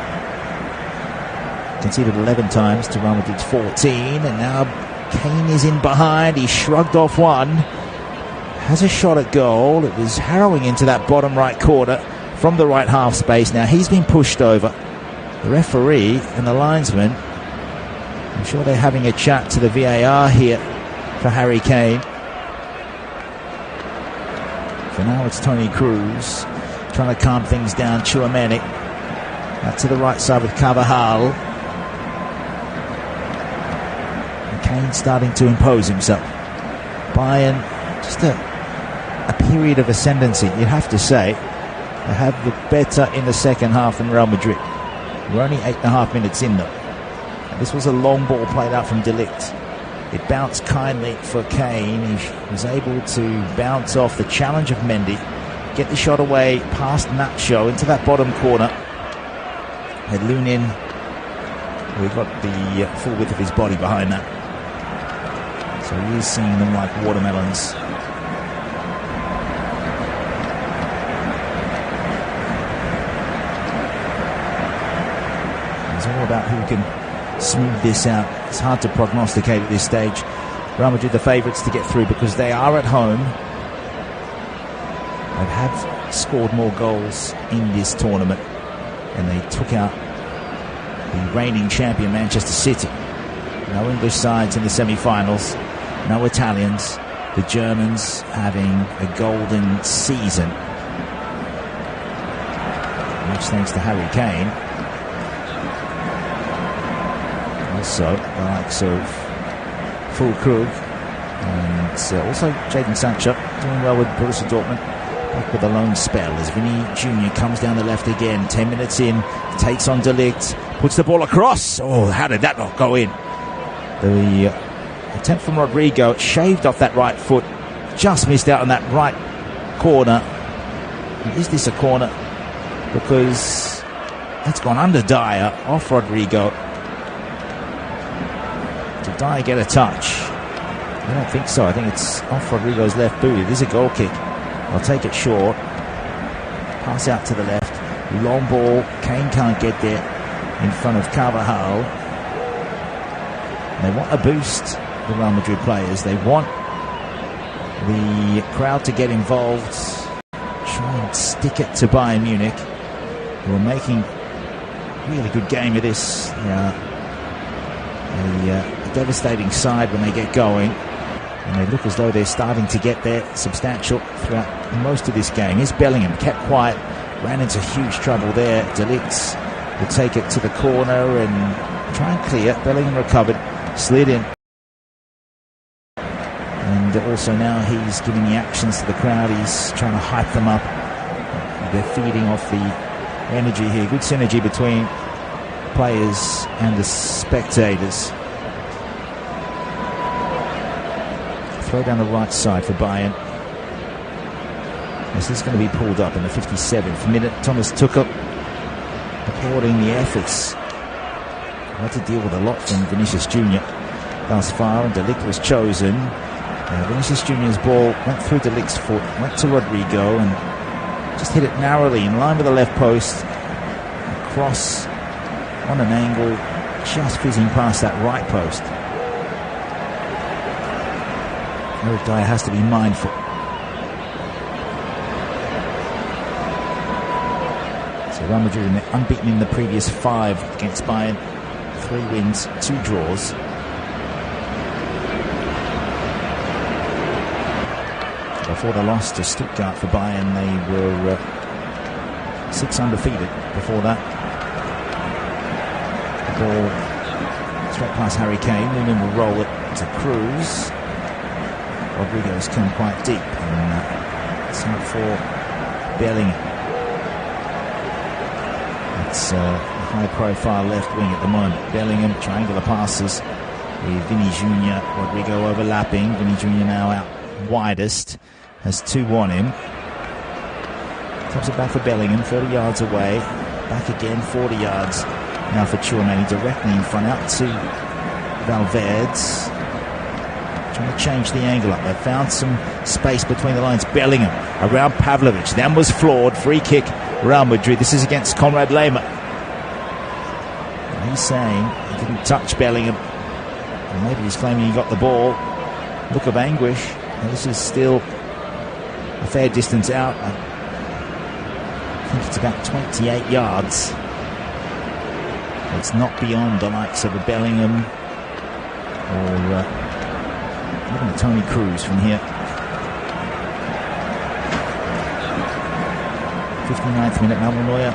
Conceded 11 times to Real Madrid's 14, and now Kane is in behind. He shrugged off one. Has a shot at goal. It was harrowing into that bottom right corner from the right half space. Now he's been pushed over. The referee and the linesman, I'm sure they're having a chat to the VAR here for Harry Kane. For now it's Toni Kroos trying to calm things down. Tchouaméni out to the right side with Carvajal. And Kane starting to impose himself. Bayern, just a period of ascendancy, you have to say. They have the better in the second half than Real Madrid. We're only 8.5 minutes in though. And this was a long ball played out from De Ligt. It bounced kindly for Kane. He was able to bounce off the challenge of Mendy, get the shot away past Nacho into that bottom corner. Had Lunin, we got the full width of his body behind that. So he is seeing them like watermelons. It's all about who can smooth this out. It's hard to prognosticate at this stage. Real Madrid the favourites to get through because they are at home. They have scored more goals in this tournament, and they took out the reigning champion Manchester City. No English sides in the semi-finals, no Italians. The Germans having a golden season, much thanks to Harry Kane. Also the likes of Füllkrug and also Jadon Sancho doing well with Borussia Dortmund. Back with a lone spell as Vinny Jr. comes down the left again. 10 minutes in, takes on De Ligt, puts the ball across. Oh, how did that not go in? The attempt from Rodrigo shaved off that right foot, just missed out on that right corner. And is this a corner? Because that's gone under Dyer, off Rodrigo. Did Dyer get a touch? I don't think so. I think it's off Rodrigo's left boot. It is a goal kick. I'll take it short. Pass out to the left. Long ball. Kane can't get there in front of Carvajal. They want a boost, the Real Madrid players. They want the crowd to get involved. Try and stick it to Bayern Munich, who are making a really good game of this. A devastating side when they get going. And they look as though they're starting to get there substantial throughout most of this game. Here's Bellingham, kept quiet, ran into huge trouble there. De Ligt will take it to the corner and try and clear. Bellingham recovered, slid in. And also now he's giving the actions to the crowd. He's trying to hype them up. They're feeding off the energy here. Good synergy between players and the spectators. Throw down the right side for Bayern. This is going to be pulled up in the 57th minute. Thomas Tuchel applauding the efforts. Had to deal with a lot from Vinicius Jr. thus far, and De Ligt was chosen. Vinicius Jr.'s ball went through De Ligt's foot, went to Rodrigo, and just hit it narrowly in line with the left post. Cross on an angle, just fizzing past that right post. Eric Dyer has to be mindful. So Real Madrid unbeaten in the previous 5 against Bayern. 3 wins, 2 draws. Before the loss to Stuttgart for Bayern, they were 6 undefeated before that. The ball straight past Harry Kane. Lunin will roll it to Cruz. Rodrigo's come quite deep, and it's out for Bellingham. It's a high-profile left wing at the moment. Bellingham, triangular passes with Vinny Jr., Rodrigo overlapping. Vinny Jr. now out widest, has 2 on him. Tops it back for Bellingham, 30 yards away. Back again, 40 yards now for Tchouaméni, directly in front, out to Valverde. Trying to change the angle up. They found some space between the lines. Bellingham around Pavlovic. Then was flawed. Free kick, Real Madrid. This is against Konrad Lehmann. He's saying he didn't touch Bellingham. Or maybe he's claiming he got the ball. Look of anguish. And this is still a fair distance out. I think it's about 28 yards. It's not beyond the likes of a Bellingham or even a Toni Kroos from here. 59th minute, Manuel Neuer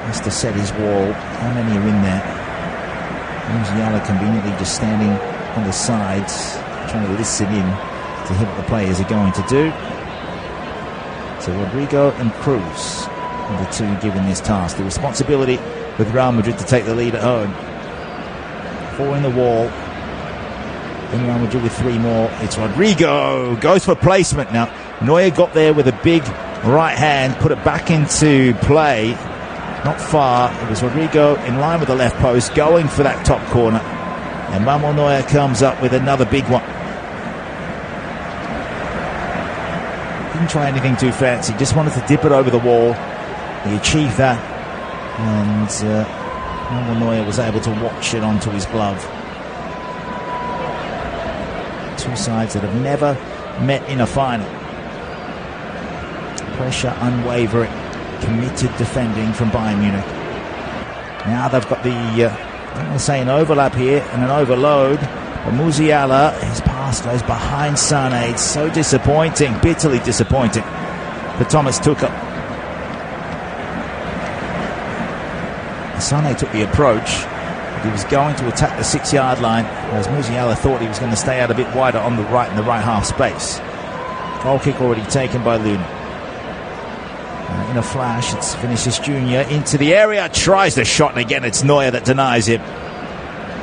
has to set his wall. How many are in there? Musiala conveniently just standing on the sides, trying to listen in to hear what the players are going to do. So Rodrigo and Cruz are the 2 given this task. The responsibility with Real Madrid to take the lead at home. 4 in the wall. Then Real Madrid with 3 more. It's Rodrigo. Goes for placement now. Neuer got there with a big right hand. Put it back into play. Not far. It was Rodrigo in line with the left post. Going for that top corner. And Manuel Neuer comes up with another big one. Didn't try anything too fancy. Just wanted to dip it over the wall. He achieved that. And Manuel Neuer was able to watch it onto his glove. 2 sides that have never met in a final. Pressure unwavering, committed defending from Bayern Munich. Now they've got the, I don't want to say an overlap here and an overload, but Musiala, his pass goes behind Sané. It's so disappointing, bitterly disappointing for Thomas Tuchel. Sané took the approach. He was going to attack the 6-yard line, whereas Musiala thought he was going to stay out a bit wider on the right in the right half space. Goal kick already taken by Lunin. In a flash, it's Vinicius Jr. into the area, tries the shot, and again it's Neuer that denies him.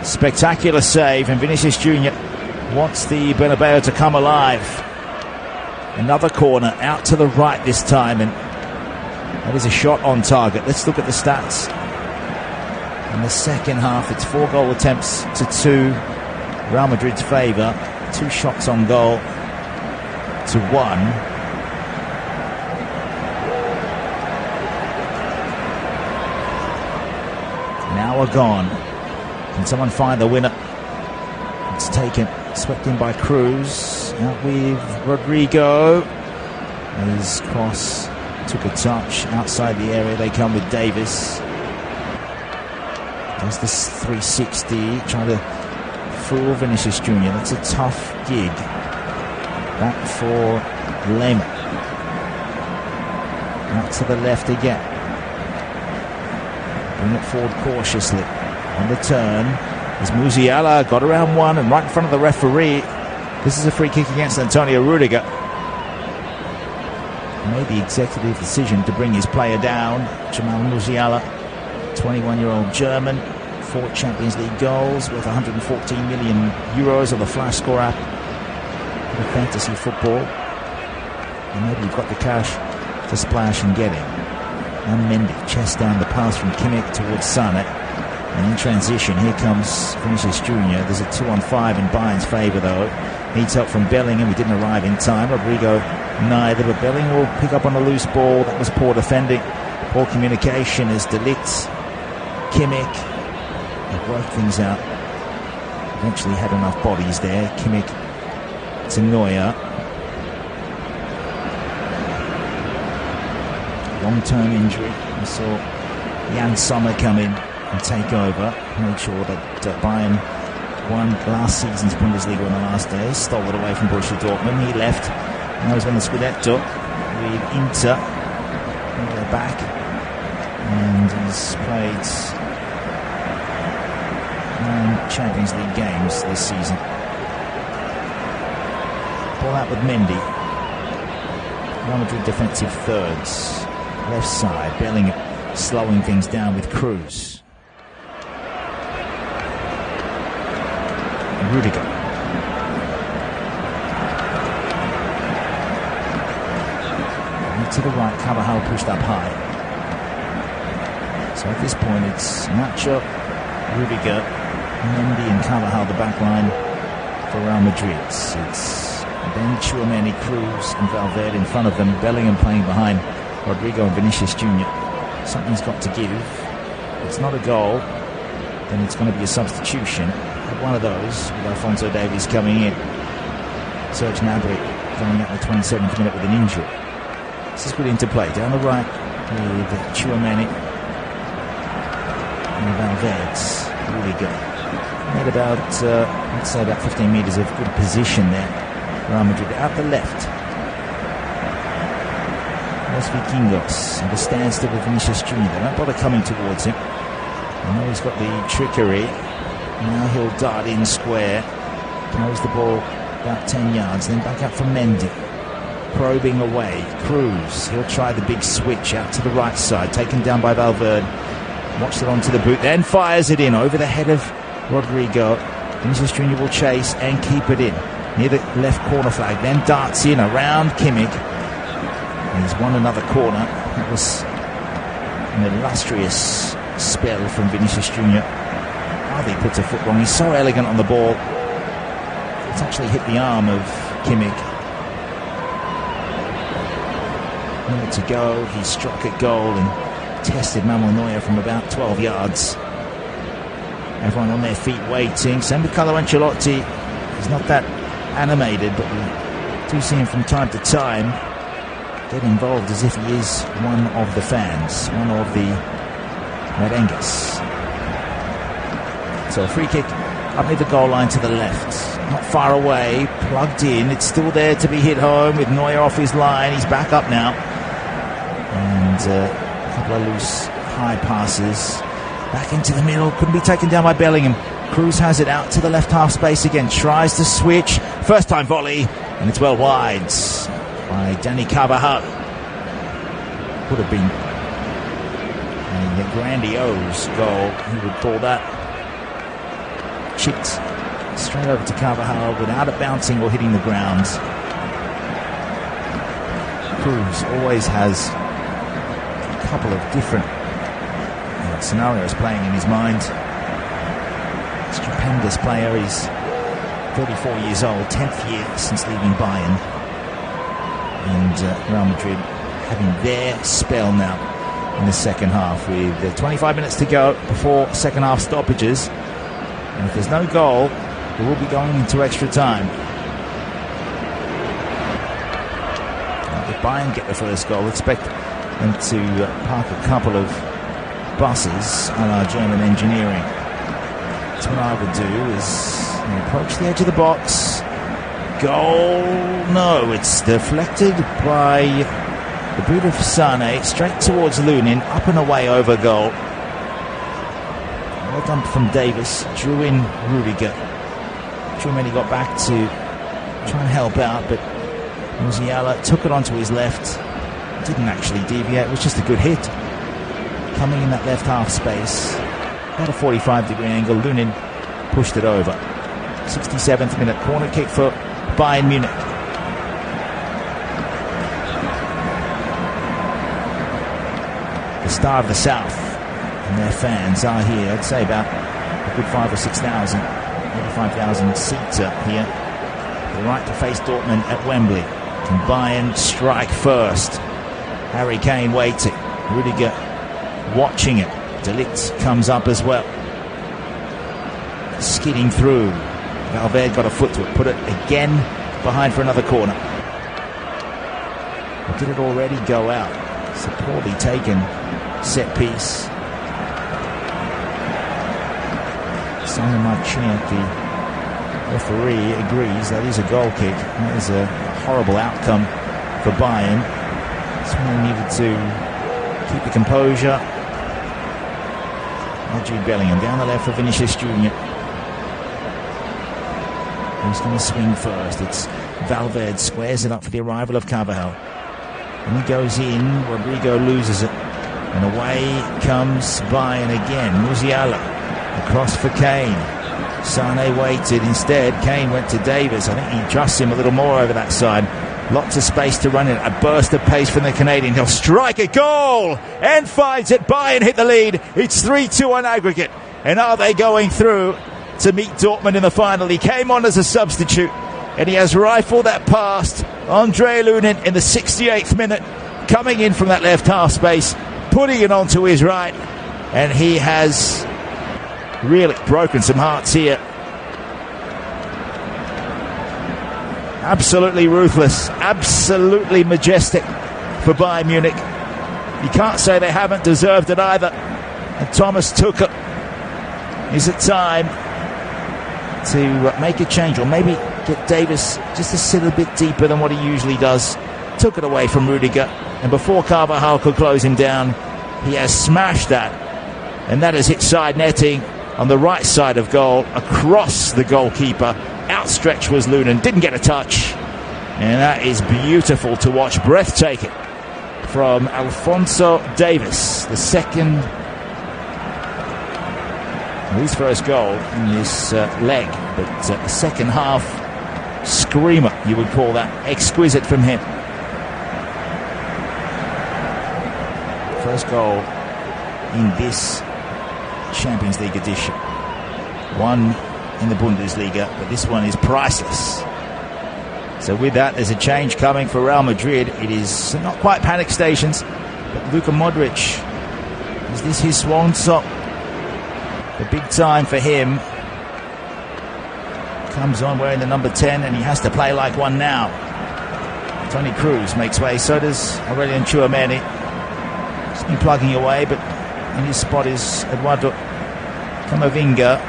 Spectacular save, and Vinicius Jr. wants the Bernabeu to come alive. Another corner out to the right this time, and that is a shot on target. Let's look at the stats. In the second half, it's 4 goal attempts to 2. Real Madrid's favour. 2 shots on goal to 1. Now we're gone. Can someone find the winner? It's taken, swept in by Cruz. Out with Rodrigo. His cross took a touch outside the area. They come with Davis. Does this 360, trying to fool Vinicius Jr. That's a tough gig. Back for Lema. Out to the left again. Bring it forward cautiously. On the turn is Musiala. Got around one and right in front of the referee. This is a free kick against Antonio Rudiger. Made the executive decision to bring his player down. Jamal Musiala, 21-year-old German. 4 Champions League goals worth 114 million euros on the Flash Score app. The fantasy football. And maybe you've got the cash to splash and get him. And Mendy, chest down, the pass from Kimmich towards Sané. And in transition, here comes Vinicius Jr. There's a 2-on-5 in Bayern's favour, though. Needs help from Bellingham. He didn't arrive in time. Rodrigo neither, but Bellingham will pick up on a loose ball. That was poor defending. Poor communication as De Ligt, Kimmich, they worked things out. Eventually had enough bodies there. Kimmich to Neuer. Long-term injury. We saw Jan Sommer come in and take over. Made sure that Bayern won last season's Bundesliga on the last day. Stole it away from Borussia Dortmund. He left. Now he's won the Scudetto with Inter. They're back. And he's played 9 Champions League games this season. Ball out with Mendy. Real Madrid defensive thirds. Left side. Bellingham slowing things down with Cruz. Rudiger. To the right, Carvajal pushed up high. So at this point it's Nacho, Rudiger, Mendy and Carvajal the back line for Real Madrid. It's Ben Tchouameni, Cruz and Valverde in front of them. Bellingham playing behind Rodrigo and Vinicius Jr. Something's got to give. If it's not a goal, then it's going to be a substitution. But one of those with Alphonso Davies coming in. Serge Gnabry going out the 27th minute with an injury. This is good interplay down the right with Tchouameni and Valverde. Rudiger made about, let's say about 15 metres of good position there. Real Madrid out the left. Los Vikingos at a standstill with Vinicius Jr. They don't bother coming towards him. I know he's got the trickery. Now he'll dart in square. Throws the ball about 10 yards. Then back up from Mendy. Probing away. Cruz. He'll try the big switch out to the right side. Taken down by Valverde. Watched it onto the boot. Then fires it in over the head of Rodrigo. Vinicius Jr. will chase and keep it in. Near the left corner flag. Then darts in around Kimmich. And he's won another corner. That was an illustrious spell from Vinicius Jr. Hardly puts a foot wrong. He's so elegant on the ball. It's actually hit the arm of Kimmich. A minute to go. He struck at goal and tested Manuel Neuer from about 12 yards. Everyone on their feet waiting. Same with Carlo Ancelotti. He's not that animated, but we do see him from time to time get involved as if he is one of the fans, one of the merengues. So a free kick up near the goal line to the left. Not far away, plugged in. It's still there to be hit home with Neuer off his line. He's back up now. And a couple of loose high passes. Back into the middle. Couldn't be taken down by Bellingham. Cruz has it out to the left half space again. Tries to switch. First time volley. And it's well wide by Dani Carvajal. Would have been a grandiose goal. He would call that. Chipped straight over to Carvajal without it bouncing or hitting the ground. Cruz always has a couple of different scenarios playing in his mind. Stupendous player. He's 34 years old, 10th year since leaving Bayern. And Real Madrid having their spell now in the second half with 25 minutes to go before second half stoppages. And if there's no goal, they will be going into extra time. If Bayern get the first goal, expect them to park a couple of buses on our German engineering. So what I would do is approach the edge of the box. Goal, no, it's deflected by the boot of Sane straight towards Lunin, up and away over goal. Well done from Davis, drew in Rudiger. Tchouaméni got back to try and help out, but Musiala took it onto his left, didn't actually deviate, it was just a good hit. Coming in that left half space, about a 45-degree angle, Lunin pushed it over. 67th minute, corner kick for Bayern Munich. The star of the South and their fans are here. I'd say about a good 5,000 or 6,000, maybe 5,000 seats up here. The right to face Dortmund at Wembley. Can Bayern strike first? Harry Kane waiting. Rudiger watching it. De Ligt comes up as well. Skidding through. Valverde got a foot to it. Put it again behind for another corner. Or did it already go out? It's a poorly taken set piece. Simon Marchiniak, the referee, agrees that is a goal kick. That is a horrible outcome for Bayern. Someone needed to keep the composure. Jude Bellingham down the left for Vinicius Jr. Who's going to swing first? It's Valverde, squares it up for the arrival of Carvajal. When he goes in, Rodrigo loses it. And away comes Bayern again. Musiala across for Kane. Sane waited. Instead, Kane went to Davis. I think he trusts him a little more over that side. Lots of space to run in. A burst of pace from the Canadian. He'll strike a goal and finds it. Bayern hit the lead. It's 3-2 on aggregate. And are they going through to meet Dortmund in the final? He came on as a substitute and he has rifled that past Andre Lunin in the 68th minute, coming in from that left half space, putting it onto his right, and he has really broken some hearts here. Absolutely ruthless, absolutely majestic for Bayern Munich. You can't say they haven't deserved it either. And Thomas Tuchel is it time to make a change, or maybe get Davis just to sit a bit deeper than what he usually does. Took it away from Rudiger, and before Carvajal could close him down, he has smashed that, and that has hit side netting on the right side of goal, across the goalkeeper. Outstretched was Lunin, didn't get a touch, and that is beautiful to watch, breathtaking from Alphonso Davies, the second, his first goal in this leg, but the second half screamer, you would call that. Exquisite from him. First goal in this Champions League edition. One in the Bundesliga, but this one is priceless. So with that, there's a change coming for Real Madrid. It is not quite panic stations, but Luka Modric, is this his swan song? The big time for him. Comes on wearing the number 10, and he has to play like one now. Toni Kroos makes way, so does Aurelien Tchouaméni. He's been plugging away, but in his spot is Eduardo Camavinga.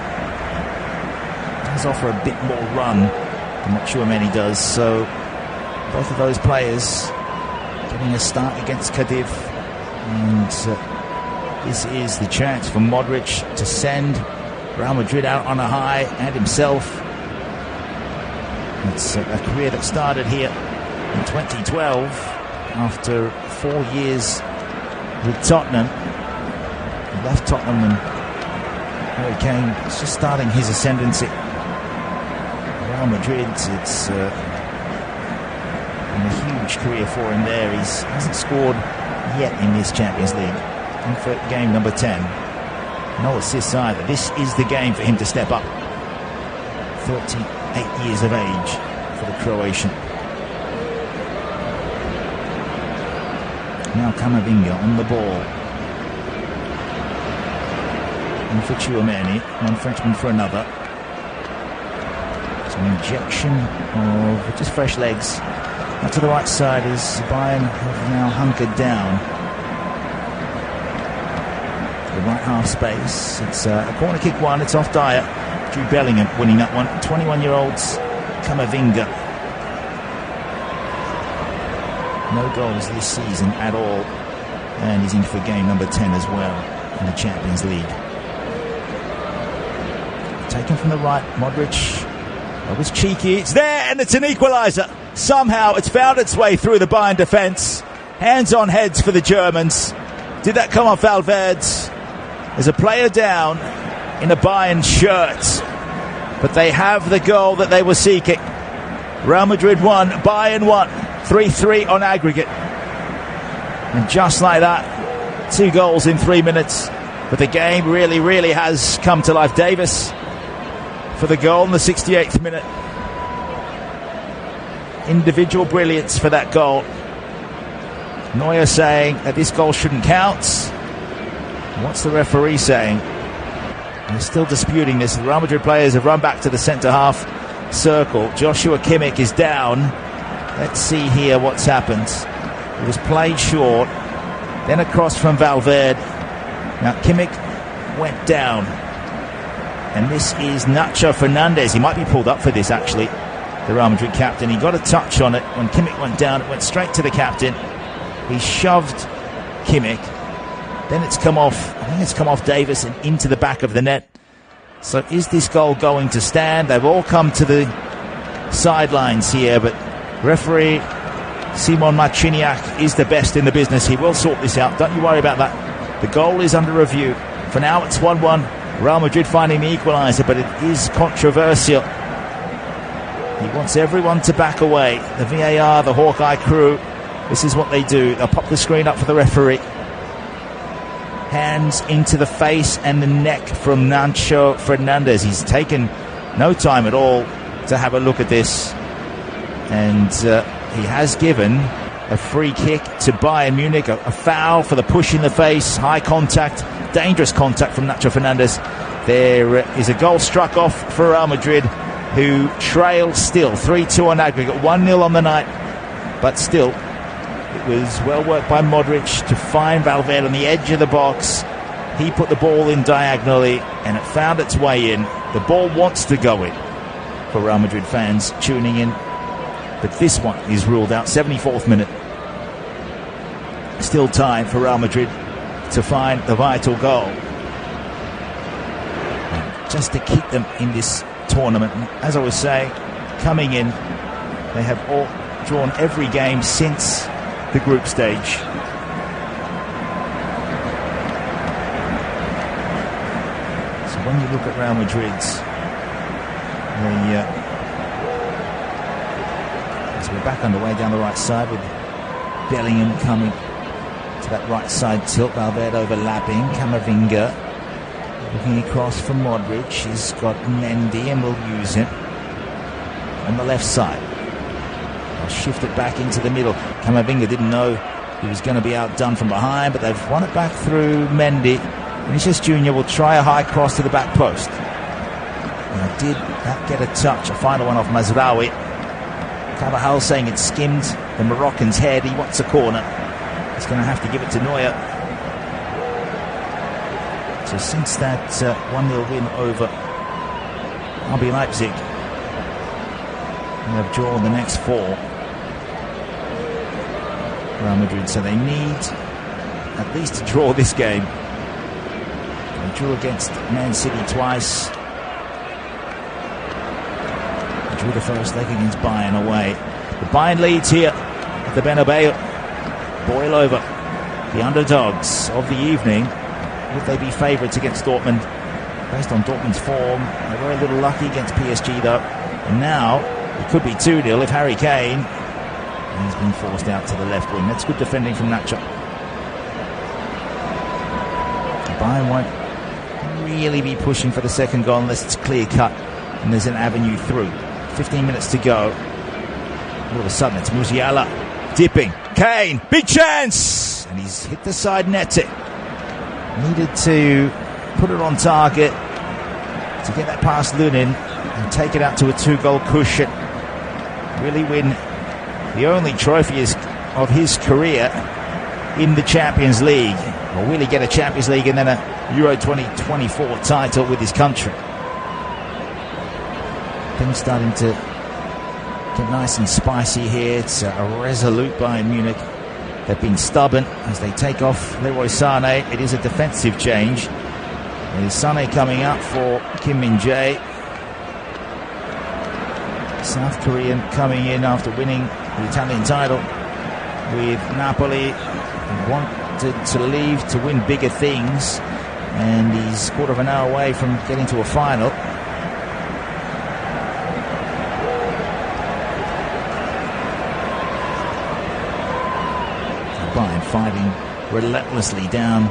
Does offer a bit more run than what Tchouaméni does, so both of those players getting a start against Cádiz, and this is the chance for Modric to send Real Madrid out on a high, and himself. It's a career that started here in 2012 after 4 years with Tottenham. He left Tottenham and Harry Kane is just starting his ascendancy. Real Madrid, it's been a huge career for him there. He hasn't scored yet in this Champions League. In for game number 10. No assists either. This is the game for him to step up. 8 years of age for the Croatian. Now Camavinga on the ball. And for Tchouameni, one Frenchman for another. It's an injection of just fresh legs. Out to the right side as Bayern have now hunkered down. The right half space. It's a corner kick one. It's off Dyer. Jude Bellingham winning that one. 21-year-olds Camavinga. No goals this season at all. And he's in for game number 10 as well in the Champions League. Taken from the right, Modric. That was cheeky. It's there, and it's an equaliser. Somehow it's found its way through the Bayern defence. Hands on heads for the Germans. Did that come off Valverde? There's a player down in a Bayern shirt. But they have the goal that they were seeking. Real Madrid won, Bayern won. 3-3 on aggregate. And just like that, 2 goals in 3 minutes. But the game really has come to life. Davis for the goal in the 68th minute. Individual brilliance for that goal. Neuer saying that this goal shouldn't count. What's the referee saying? They're still disputing this. The Real Madrid players have run back to the centre-half circle. Joshua Kimmich is down. Let's see here what's happened. It was played short. Then a cross from Valverde. Now Kimmich went down. And this is Nacho Fernandez. He might be pulled up for this, actually. The Real Madrid captain. He got a touch on it. When Kimmich went down, it went straight to the captain. He shoved Kimmich. Then it's come off. I think it's come off Davis and into the back of the net. So is this goal going to stand? They've all come to the sidelines here, but referee Simon Marciniak is the best in the business. He will sort this out. Don't you worry about that. The goal is under review. For now, it's 1-1. Real Madrid finding the equaliser, but it is controversial. He wants everyone to back away. The VAR, the Hawkeye crew, this is what they do. They'll pop the screen up for the referee. Hands into the face and the neck from Nacho Fernandez. He's taken no time at all to have a look at this. And he has given a free kick to Bayern Munich. A foul for the push in the face. High contact, dangerous contact from Nacho Fernandez. There is a goal struck off for Real Madrid, who trail still 3-2 on aggregate, 1-0 on the night. But still, it was well worked by Modric to find Valverde on the edge of the box. He put the ball in diagonally and it found its way in. The ball wants to go in for Real Madrid fans tuning in. But this one is ruled out. 74th minute. Still time for Real Madrid to find the vital goal. And just to keep them in this tournament. And as I was saying, coming in, they have all drawn every game since the group stage. So when you look at Real Madrid's, as we're back underway down the right side with Bellingham coming to that right side tilt, Valverde overlapping, Camavinga looking across from Modric. He's got Mendy and will use him on the left side. They'll shift it back into the middle. Camavinga didn't know he was going to be outdone from behind, but they've won it back through Mendy. Vinicius Jr. will try a high cross to the back post. Now, did that get a touch? A final one off Mazraoui. Carvajal saying it skimmed the Moroccan's head. He wants a corner. He's going to have to give it to Neuer. So since that 1-0 win over RB Leipzig, they have drawn the next 4. Real Madrid, so they need at least to draw this game. They drew against Man City twice. They drew the first leg against Bayern away. The Bayern leads here at the Bernabeu. Boil over. The underdogs of the evening. Would they be favourites against Dortmund? Based on Dortmund's form, they were a little lucky against PSG though. And now it could be 2-0 if Harry Kane has been forced out to the left wing. That's good defending from Nacho. Bayern won't really be pushing for the second goal unless it's clear cut and there's an avenue through. 15 minutes to go. All of a sudden it's Musiala dipping. Kane, big chance! And he's hit the side netting. Needed to put it on target to get that past Lunin and take it out to a 2-goal cushion. Really win the only trophy of his career in the Champions League. Or really get a Champions League and then a Euro 2024 title with his country. Things starting to get nice and spicy here. It's a resolute Bayern Munich. They've been stubborn as they take off Leroy Sané. It is a defensive change. There's Sané coming up for Kim Min-jae. South Korean coming in after winning the Italian title with Napoli. He wanted to leave to win bigger things, and he's quarter of an hour away from getting to a final. Bayern fighting relentlessly down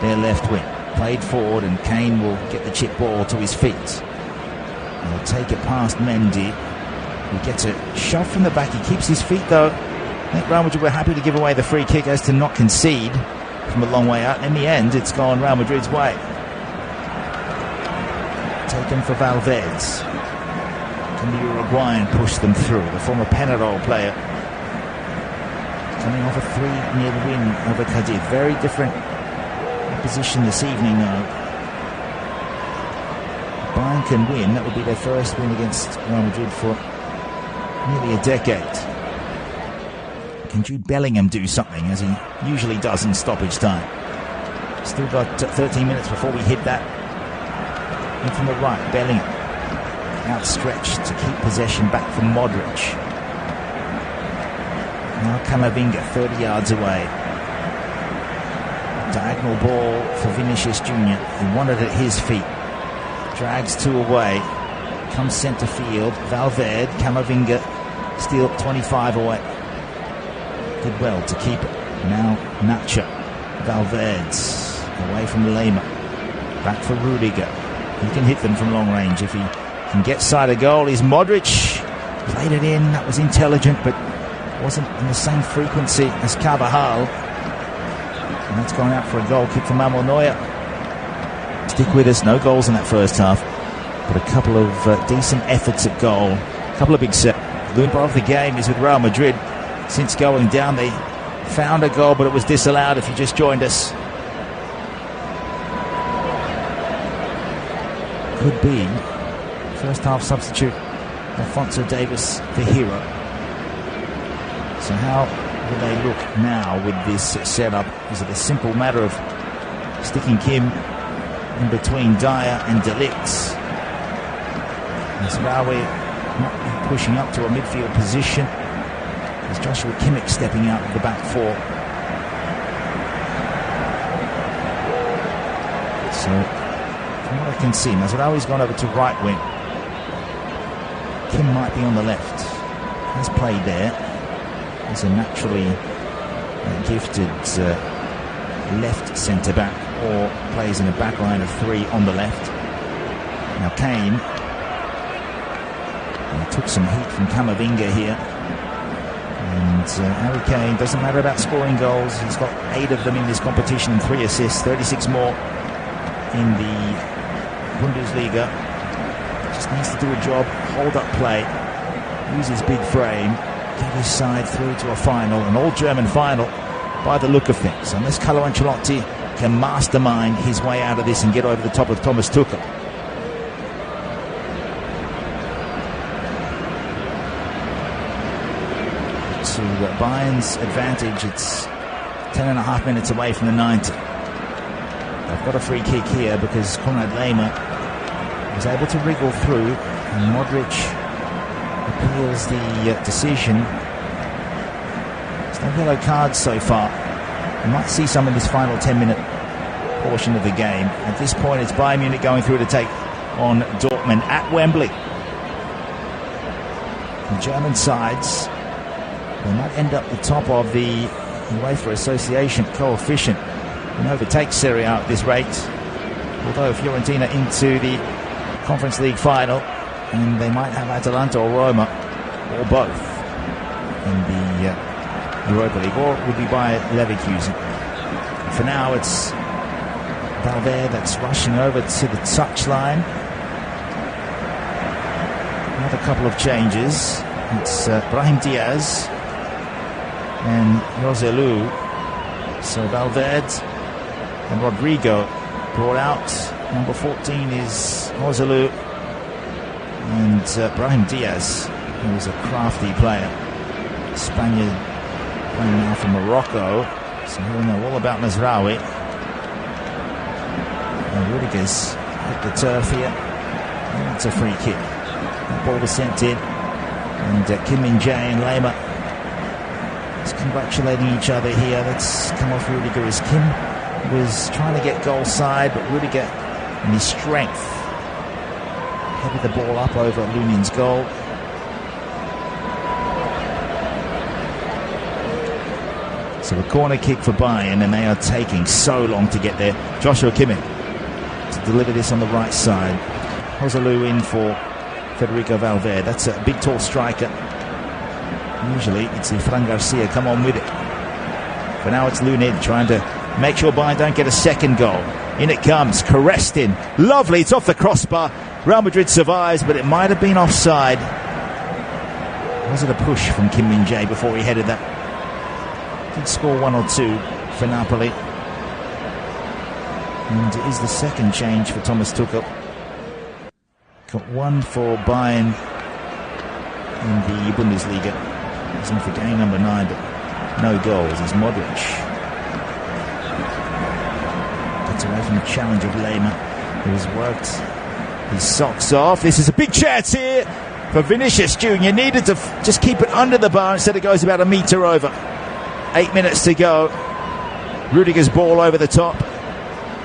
their left wing. Played forward, and Kane will get the chip ball to his feet. He'll take it past Mendy. He gets a shove from the back. He keeps his feet though. I think Real Madrid were happy to give away the free kick as to not concede from a long way out. In the end, it's gone Real Madrid's way. Taken for Valverde. Can the Uruguayan push them through? The former Penarol player. Coming off a 3-0 win over Cádiz. Very different position this evening though. Bayern can win. That would be their first win against Real Madrid for nearly a decade. Can Jude Bellingham do something, as he usually does in stoppage time? Still got 13 minutes before we hit that. In from the right, Bellingham outstretched to keep possession back from Modric. Now Camavinga 30 yards away. Diagonal ball for Vinicius Jr. He wanted it at his feet. Drags 2 away. Comes centre field. Valverde, Camavinga still 25 away. Did well to keep it. Now Nacho. Valverde away from Lema. Back for Rudiger. He can hit them from long range if he can get side of goal. Is Modric. Played it in. That was intelligent, but wasn't in the same frequency as Carvajal. And that's gone out for a goal kick from Manuel Neuer. Stick with us, no goals in that first half, but a couple of decent efforts at goal. A couple of big sets. The win of the game is with Real Madrid. Since going down, they found a goal, but it was disallowed if you just joined us. Could be first half substitute Alphonso Davies, the hero. So how will they look now with this setup? Is it a simple matter of sticking Kim in between Dyer and De Ligt? As Rawe not pushing up to a midfield position. Is Joshua Kimmich stepping out of the back four? So from what I can see, Mazraoui's gone over to right wing. Kim might be on the left. Has played there. He's a naturally gifted left centre-back, or plays in a back line of 3 on the left. Now Kane, he took some heat from Camavinga here. And Harry Kane, doesn't matter about scoring goals. He's got 8 of them in this competition and 3 assists, 36 more in the Bundesliga. Just needs to do a job, hold up play, use his big frame, get his side through to a final, an all-German final by the look of things. Unless Carlo Ancelotti can mastermind his way out of this and get over the top of Thomas Tuchel. To Bayern's advantage, it's 10.5 minutes away from the 90. They've got a free kick here because Konrad Lema was able to wriggle through, and Modric appeals the decision. There's no yellow cards so far. You might see some in this final 10-minute portion of the game. At this point, it's Bayern Munich going through to take on Dortmund at Wembley. The German sides, they might end up the top of the UEFA Association coefficient and overtake Serie A at this rate. Although Fiorentina into the Conference League final, and they might have Atalanta or Roma, or both, in the Europa League, or it would be Bayer Leverkusen. For now, it's Valverde that's rushing over to the touchline. Another couple of changes. It's Brahim Diaz and Roselu. So Valverde and Rodrigo brought out. Number 14 is Roselu, and Brahim Diaz, who is a crafty player. Spaniard playing now for Morocco, so he'll know all about Mazraoui. And Rudiger's hit the turf here, and it's a free kick. The ball was sent in, and Kim Min-jae and Lema is congratulating each other here. Let's come off Rudiger as Kim was trying to get goal side, but Rudiger, in his strength, headed the ball up over Lunin's goal. So a corner kick for Bayern, and they are taking so long to get there. Joshua Kimmich to deliver this on the right side. Roselu in for Federico Valverde. That's a big, tall striker. Usually it's Fran Garcia come on with it. For now it's Lunin trying to make sure Bayern don't get a second goal. In it comes, caressed in. Lovely, it's off the crossbar. Real Madrid survives, but it might have been offside. Was it a push from Kim Min-jae before he headed that? Did score one or two for Napoli. And it is the second change for Thomas Tuchel. Got one for Bayern in the Bundesliga. He's in for game number 9, but no goals. It's Modric. Gets away from the challenge of Lema, who has worked his socks off. This is a big chance here for Vinicius Jr. Needed to just keep it under the bar. Instead it goes about a metre over. 8 minutes to go. Rudiger's ball over the top.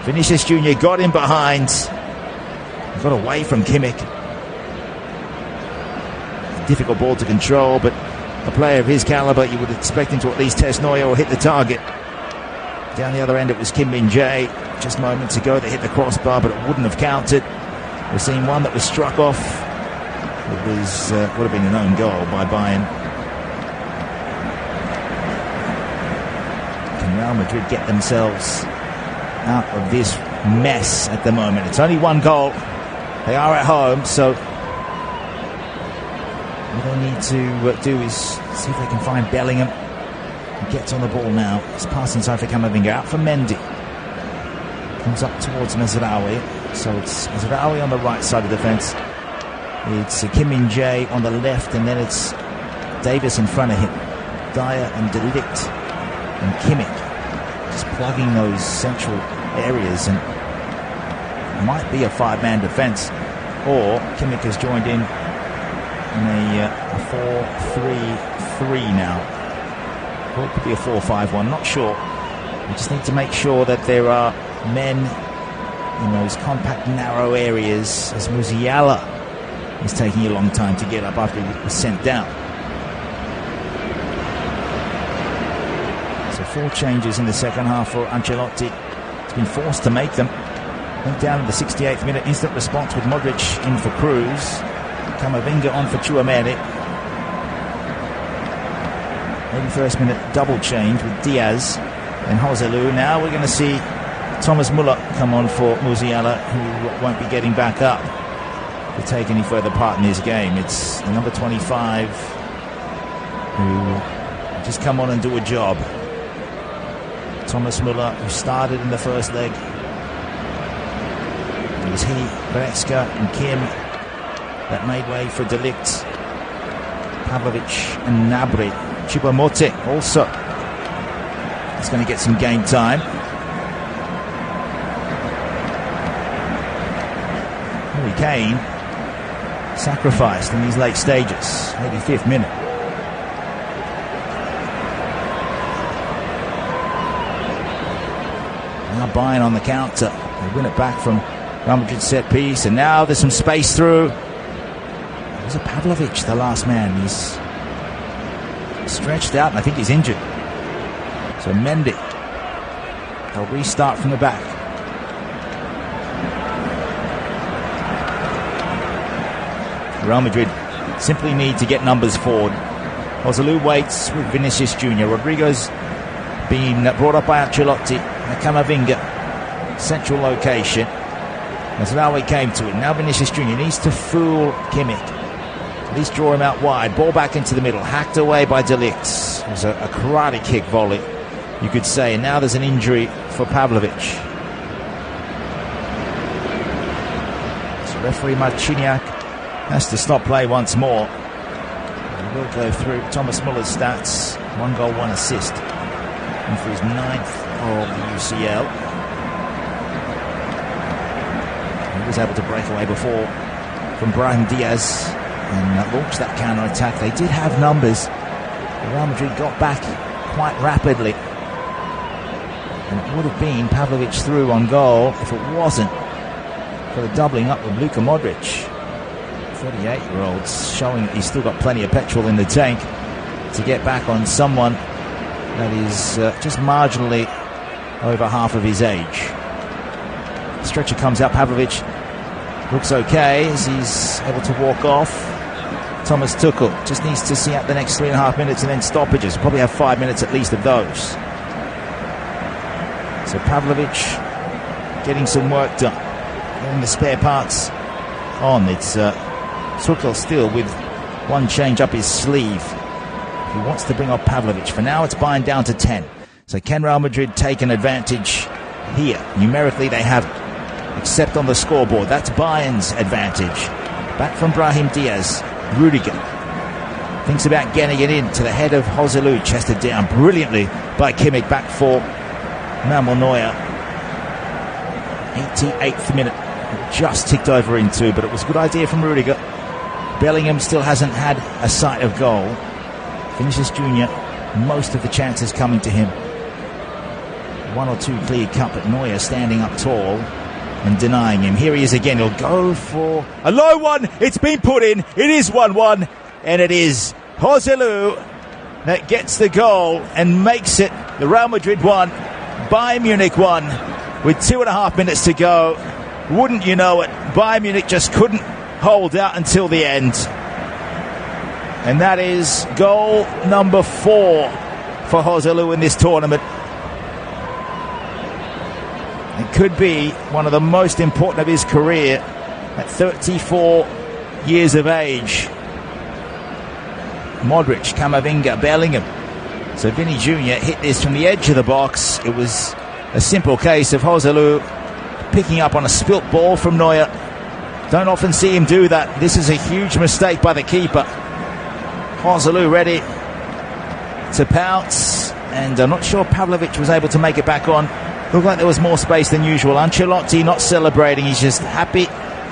Vinicius Jr. got in behind. Got away from Kimmich. Difficult ball to control, but a player of his calibre, you would expect him to at least test Neuer or hit the target. Down the other end it was Kim Min-jae. Just moments ago they hit the crossbar, but it wouldn't have counted. We've seen one that was struck off. It was would have been an own goal by Bayern. Can Real Madrid get themselves out of this mess at the moment? It's only one goal. They are at home, so what they need to do is see if they can find Bellingham. He gets on the ball now. It's passing inside for Camavinga, out for Mendy. Comes up towards Mazraoui. So it's Mazraoui on the right side of the defence. It's Kim Min-jae on the left, and then it's Davis in front of him. Dyer and De Ligt and Kimmich just plugging those central areas, and it might be a 5-man defence, or Kimmich has joined in a 4-3-3 now. Or it could be a 4-5-1, not sure. We just need to make sure that there are men in those compact, narrow areas, as Musiala is taking a long time to get up after he was sent down. So 4 changes in the second half for Ancelotti. He's been forced to make them. Went down in the 68th minute, instant response with Modric in for Cruz. Camavinga on for Tchouaméni. 81st minute double change with Diaz and Roselu. Now we're going to see Thomas Müller come on for Musiala, who won't be getting back up to take any further part in this game. It's the number 25 who just come on and do a job. Thomas Müller, who started in the first leg. It was he, Goretzka and Kim that made way for De Ligt, Pavlovic and Gnabry. Choupo-Moting also is going to get some game time. Harry Kane sacrificed in these late stages. 85th minute. Now Bayern on the counter. They win it back from Real Madrid set piece, and now there's some space through. Was it Pavlovic, the last man? He's stretched out, and I think he's injured. So Mendy, they'll restart from the back. Real Madrid simply need to get numbers forward. Joselu waits with Vinicius Jr. Rodrigo's been brought up by Ancelotti. Camavinga, central location. That's how he came to it. Now Vinicius Jr. needs to fool Kimmich. At least draw him out wide. Ball back into the middle. Hacked away by De Ligt. It was a karate kick volley, you could say. And now there's an injury for Pavlovic. So referee Marciniak has to stop play once more. We will go through Thomas Muller's stats. 1 goal, 1 assist. And for his 9th of the UCL. He was able to break away before from Brahim Diaz and launch that counter-attack. They did have numbers. Real Madrid got back quite rapidly. And it would have been Pavlovic through on goal if it wasn't for the doubling up of Luka Modric. 38-year-olds showing that he's still got plenty of petrol in the tank to get back on someone that is just marginally over half of his age. The stretcher comes out. Pavlovic looks okay as he's able to walk off. Thomas Tuchel just needs to see out the next 3.5 minutes and then stoppages. Probably have 5 minutes at least of those. So Pavlovic getting some work done, getting the spare parts on. It's Tuchel still with one change up his sleeve. He wants to bring up Pavlovic. For now, it's Bayern down to 10. So can Real Madrid take an advantage here? Numerically, they haven't, except on the scoreboard. That's Bayern's advantage. Back from Brahim Diaz. Rudiger thinks about getting it in to the head of Joselu. Chested down brilliantly by Kimmich. Back for Manuel Neuer. 88th minute. Just ticked over into, but it was a good idea from Rudiger. Bellingham still hasn't had a sight of goal. Vinicius Jr., most of the chances coming to him. 1 or 2 clear cut, but Neuer standing up tall and denying him. Here he is again. He'll go for a low one. It's been put in. It is 1-1, and it is Joselu that gets the goal and makes it the Real Madrid 1, Bayern Munich 1, with 2.5 minutes to go. Wouldn't you know it, Bayern Munich just couldn't hold out until the end. And that is goal number 4 for Joselu in this tournament. It could be one of the most important of his career at 34 years of age. Modric, Camavinga, Bellingham. So Vinny Jr. hit this from the edge of the box. It was a simple case of Joselu picking up on a spilt ball from Neuer. Don't often see him do that. This is a huge mistake by the keeper. Joselu ready to pounce, and I'm not sure Pavlovic was able to make it back on. Looked like there was more space than usual. Ancelotti not celebrating. He's just happy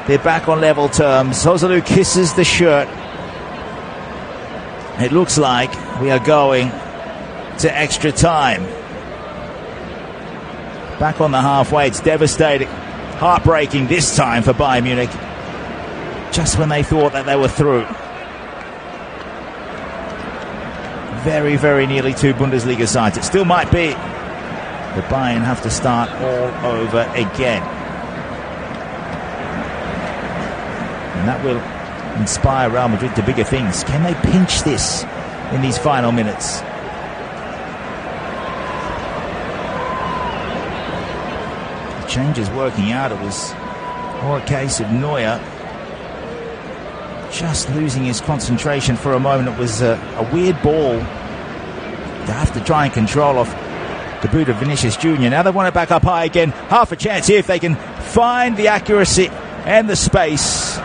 they're back on level terms. Joselu kisses the shirt. It looks like we are going to extra time. Back on the halfway. It's devastating. Heartbreaking this time for Bayern Munich. Just when they thought that they were through. Very, very nearly 2 Bundesliga sides. It still might be. But Bayern have to start all over again. And that will inspire Real Madrid to bigger things. Can they pinch this in these final minutes? The change is working out. It was more a case of Neuer just losing his concentration for a moment. It was a weird ball to have to try and control off the boot of Vinicius Jr. Now they want it back up high again. Half a chance here if they can find the accuracy and the space.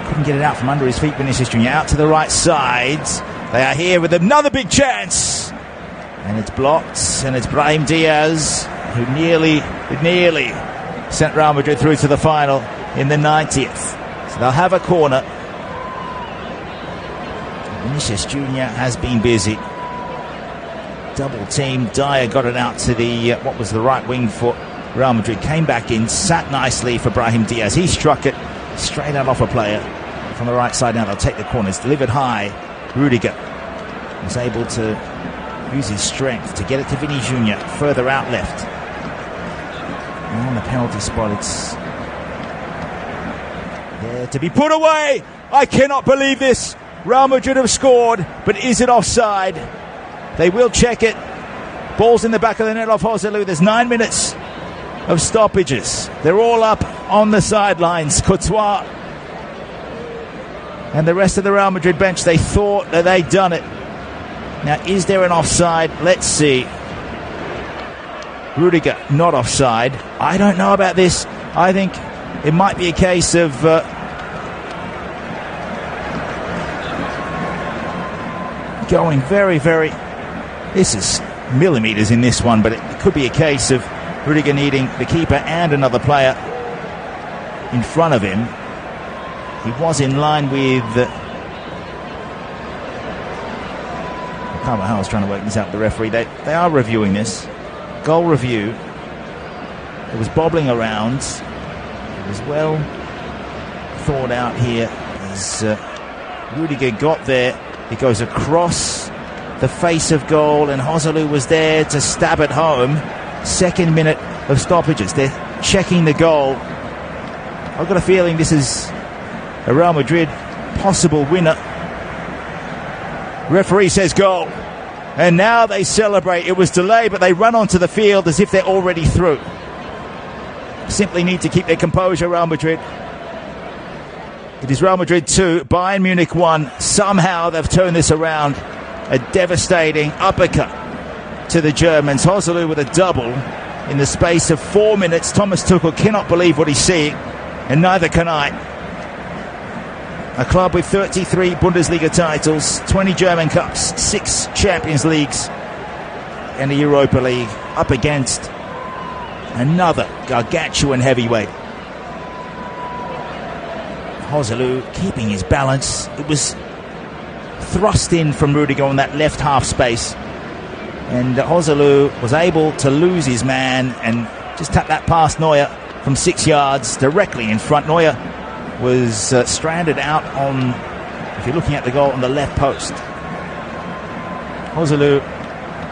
Couldn't get it out from under his feet. Vinicius Jr. out to the right side. They are here with another big chance. And it's blocked. And it's Brahim Diaz who nearly sent Real Madrid through to the final in the 90th. So they'll have a corner. Vinicius Jr. has been busy. Double team. Dyer got it out to the what was the right wing for Real Madrid. Came back in, sat nicely for Brahim Diaz. He struck it straight out off a player from the right side. Now they'll take the corners. Delivered high. Rudiger was able to use his strength to get it to Vinny Jr. further out left. And on the penalty spot, it's there to be put away I cannot believe this. Real Madrid have scored, but is it offside? They will check it. Ball's in the back of the net off Joselu. There's 9 minutes of stoppages. They're all up on the sidelines. Courtois and the rest of the Real Madrid bench, they thought that they'd done it. Now, is there an offside? Let's see. Rudiger, not offside. I don't know about this. I think it might be a case of going very, very... This is millimetres in this one, but it could be a case of Rudiger needing the keeper and another player in front of him. He was in line with... Carvajal's trying to work this out with the referee. They are reviewing this. Goal review. It was bobbling around. It was well thought out here as Rudiger got there. He goes across the face of goal, and Joselu was there to stab it home. Second minute of stoppages. They're checking the goal. I've got a feeling this is a Real Madrid possible winner. Referee says goal. And now they celebrate. It was delayed, but they run onto the field as if they're already through. Simply need to keep their composure, Real Madrid. It is Real Madrid 2, Bayern Munich 1. Somehow they've turned this around. A devastating uppercut to the Germans. Joselu with a double in the space of 4 minutes. Thomas Tuchel cannot believe what he's seeing, and neither can I. A club with 33 Bundesliga titles, 20 German Cups, 6 Champions Leagues, and a Europa League, up against another gargantuan heavyweight. Joselu keeping his balance. It was thrust in from Rudiger on that left half space, and Joselu was able to lose his man and just tap that past Neuer from 6 yards directly in front. Neuer was stranded out on, if you're looking at the goal, on the left post. Joselu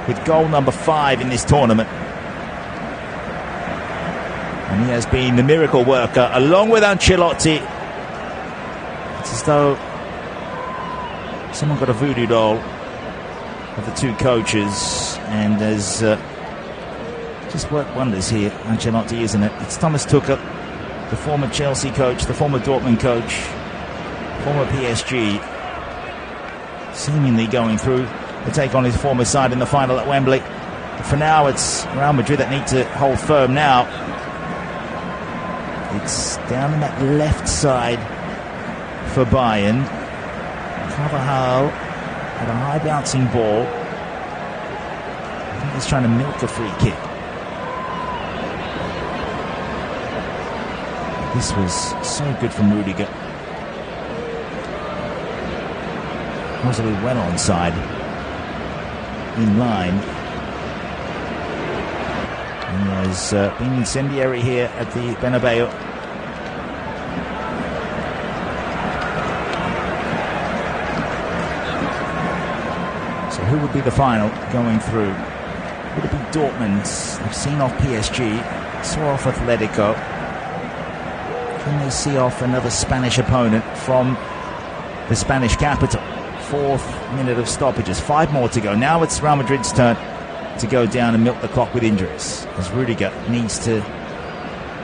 with goal number 5 in this tournament, and he has been the miracle worker along with Ancelotti. It's as though someone got a voodoo doll of the two coaches and has just worked wonders here. Ancelotti, isn't it? It's Thomas Tuchel, the former Chelsea coach, the former Dortmund coach, former PSG, seemingly going through to take on his former side in the final at Wembley. But for now, it's Real Madrid that need to hold firm now. It's down in that left side for Bayern. Carvajal had a high bouncing ball. I think he's trying to milk a free kick. This was so good from Rudiger. Joselu well onside, in line. And there's been incendiary here at the Bernabeu. So who would be the final going through? Would it be Dortmund? They've seen off PSG, saw off Atletico. Can they see off another Spanish opponent from the Spanish capital? 4th minute of stoppages, 5 more to go. Now it's Real Madrid's turn to go down and milk the clock with injuries, as Rudiger needs to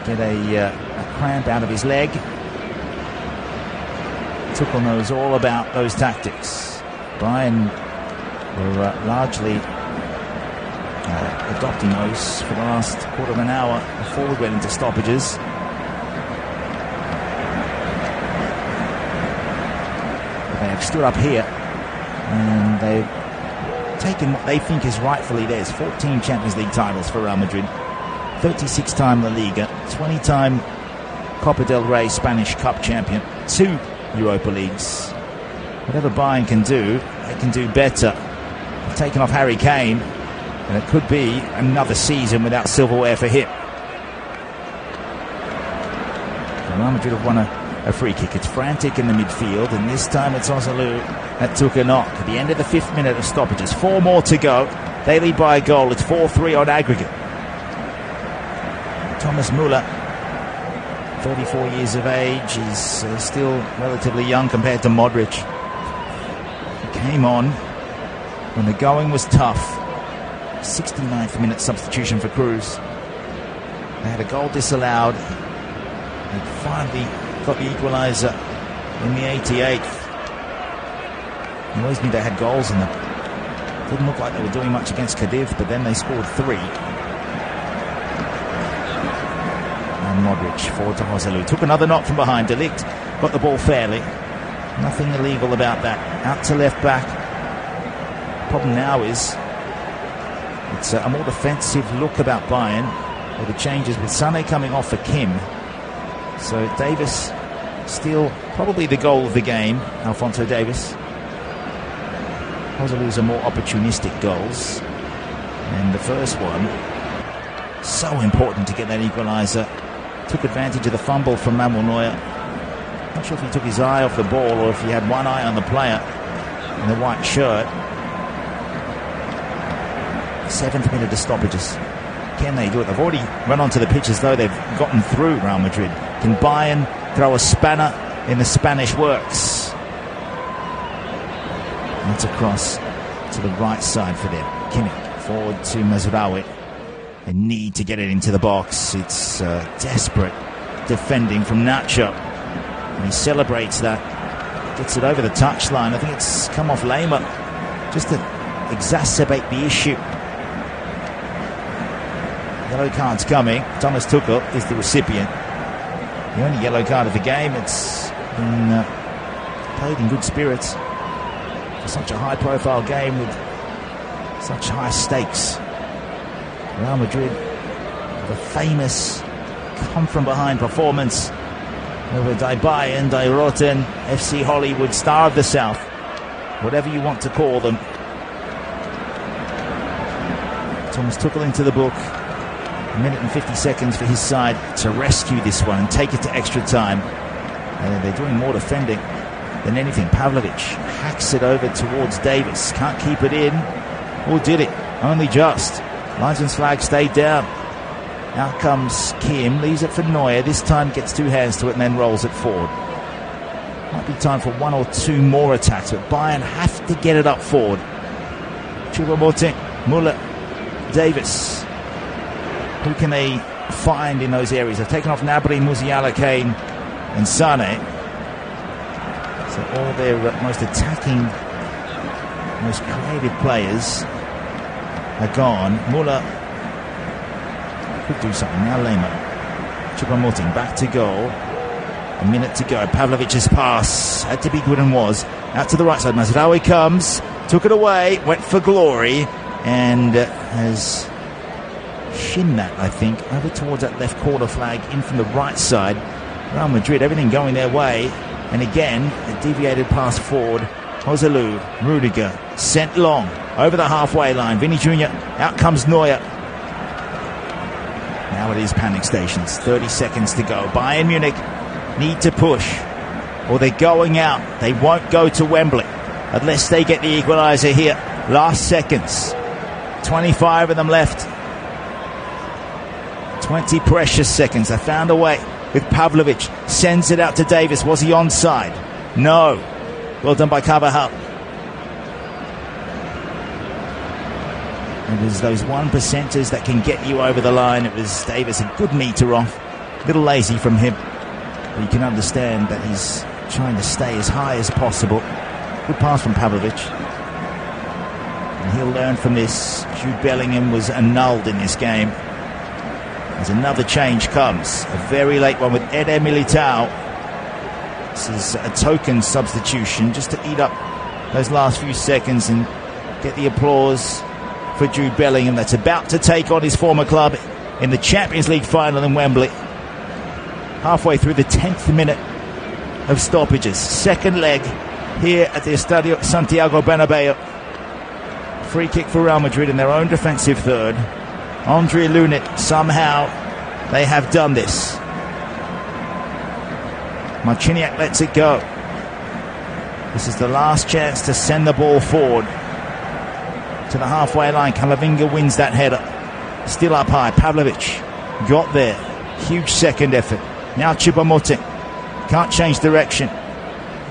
get a cramp out of his leg. Tuchel knows all about those tactics. Bayern were largely adopting those for the last quarter of an hour before we went into stoppages. They have stood up here and they've taken what they think is rightfully theirs. 14 Champions League titles for Real Madrid, 36-time La Liga, 20-time Copa del Rey Spanish Cup champion, 2 Europa Leagues. Whatever Bayern can do, they can do better. They've taken off Harry Kane, and it could be another season without silverware for him. Real Madrid have won a free kick. It's frantic in the midfield, and this time it's Joselu that took a knock at the end of the 5th minute of stoppages. 4 more to go. They lead by a goal. It's 4-3 on aggregate. Thomas Müller 34 years of age. He's still relatively young compared to Modric. He came on when the going was tough. 69th minute substitution for Cruz. They had a goal disallowed. They finally got the equaliser in the 88th. You always knew they had goals in them. Didn't look like they were doing much against Cádiz, but then they scored 3. And Modric forward to Joselu. Took another knock from behind. De Ligt got the ball fairly. Nothing illegal about that. Out to left back. Problem now is it's a more defensive look about Bayern, with the changes with Sané coming off for Kim. So Davis still probably the goal of the game, Alphonso Davis. Joselu's are more opportunistic goals. And the first one, so important to get that equaliser. Took advantage of the fumble from Manuel Neuer. Not sure if he took his eye off the ball or if he had one eye on the player in the white shirt. 7th minute of stoppages. Can they do it? They've already run onto the pitch as though they've gotten through Real Madrid. Can Bayern throw a spanner in the Spanish works? That's across to the right side for them. Kimmich forward to Mazraoui. They need to get it into the box. It's desperate defending from Nacho. And he celebrates that. Gets it over the touchline. I think it's come off Lema just to exacerbate the issue. Yellow card's coming. Thomas Tuchel is the recipient. The only yellow card of the game. It's been played in good spirits for such a high-profile game with such high stakes. Real Madrid, the famous come-from-behind performance over Die Bayern, Die Roten, FC Hollywood, Star of the South, whatever you want to call them. Thomas Tuchel into the book. 1 minute and 50 seconds for his side to rescue this one and take it to extra time. They're doing more defending than anything. Pavlovic hacks it over towards Davis. Can't keep it in. Or did it? Only just. Linesman's flag stayed down. Out comes Kim. Leaves it for Neuer. This time gets 2 hands to it and then rolls it forward. Might be time for 1 or 2 more attacks, but Bayern have to get it up forward. Choupo-Moting, Müller, Davis. Who can they find in those areas? They've taken off Gnabry, Musiala, Kane and Sané. So all their most attacking, most creative players are gone. Müller could do something. Now Lema. Choupo-Moting back to goal. 1 minute to go. Pavlovic's pass had to be good and was. Out to the right side. Mazraoui comes. Took it away. Went for glory. And has shinned that, I think, over towards that left corner flag, in from the right side. Real Madrid, everything going their way. And again, a deviated pass forward. Joselu, Rudiger, sent long, over the halfway line. Vinny Jr., out comes Neuer. Now it is panic stations. 30 seconds to go. Bayern Munich need to push, or they're going out. They won't go to Wembley unless they get the equaliser here. Last seconds. 25 of them left. 20 precious seconds. They found a way with Pavlovic. Sends it out to Davis. Was he onside? No. Well done by Carvajal. It was those 1%ers that can get you over the line. It was Davis, a good metre off. A little lazy from him. But you can understand that he's trying to stay as high as possible. Good pass from Pavlovic. And he'll learn from this. Jude Bellingham was annulled in this game. As another change comes. A very late one with Eder Militao. This is a token substitution just to eat up those last few seconds and get the applause for Jude Bellingham, that's about to take on his former club in the Champions League final in Wembley. Halfway through the 10th minute of stoppages. Second leg here at the Estadio Santiago Bernabeu. Free kick for Real Madrid in their own defensive third. Andre Lunit, somehow they have done this. Marciniak lets it go. This is the last chance to send the ball forward to the halfway line. Camavinga wins that header. Still up high. Pavlovic got there. Huge second effort. Now Choupo-Moting. Can't change direction.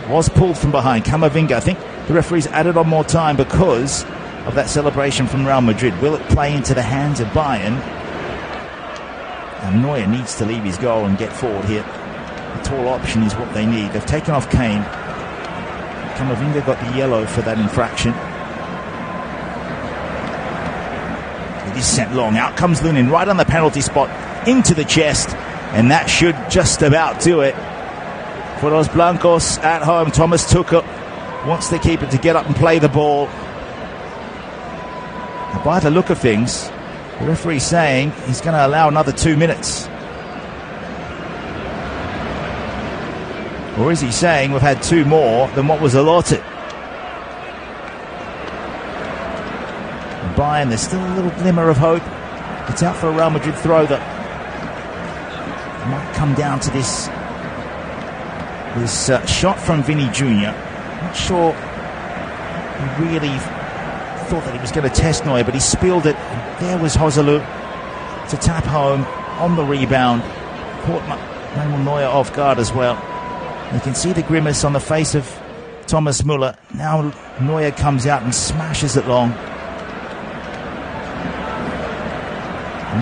Was pulled from behind. Camavinga, I think the referee's added on more time because of that celebration from Real Madrid. Will it play into the hands of Bayern? And Neuer needs to leave his goal and get forward here. A tall option is what they need. They've taken off Kane. Camavinga got the yellow for that infraction. It is sent long. Out comes Lunin right on the penalty spot into the chest. And that should just about do it for Los Blancos at home. Thomas Tuchel wants the keeper to get up and play the ball. Now, by the look of things, the referee's saying he's going to allow another 2 minutes. Or is he saying we've had 2 more than what was allotted? And Bayern, there's still a little glimmer of hope. It's out for a Real Madrid throw that might come down to this shot from Vinny Jr. Not sure he really thought that he was going to test Neuer, but he spilled it. And there was Joselu to tap home on the rebound. Caught Manuel Neuer off guard as well. You can see the grimace on the face of Thomas Müller. Now Neuer comes out and smashes it long.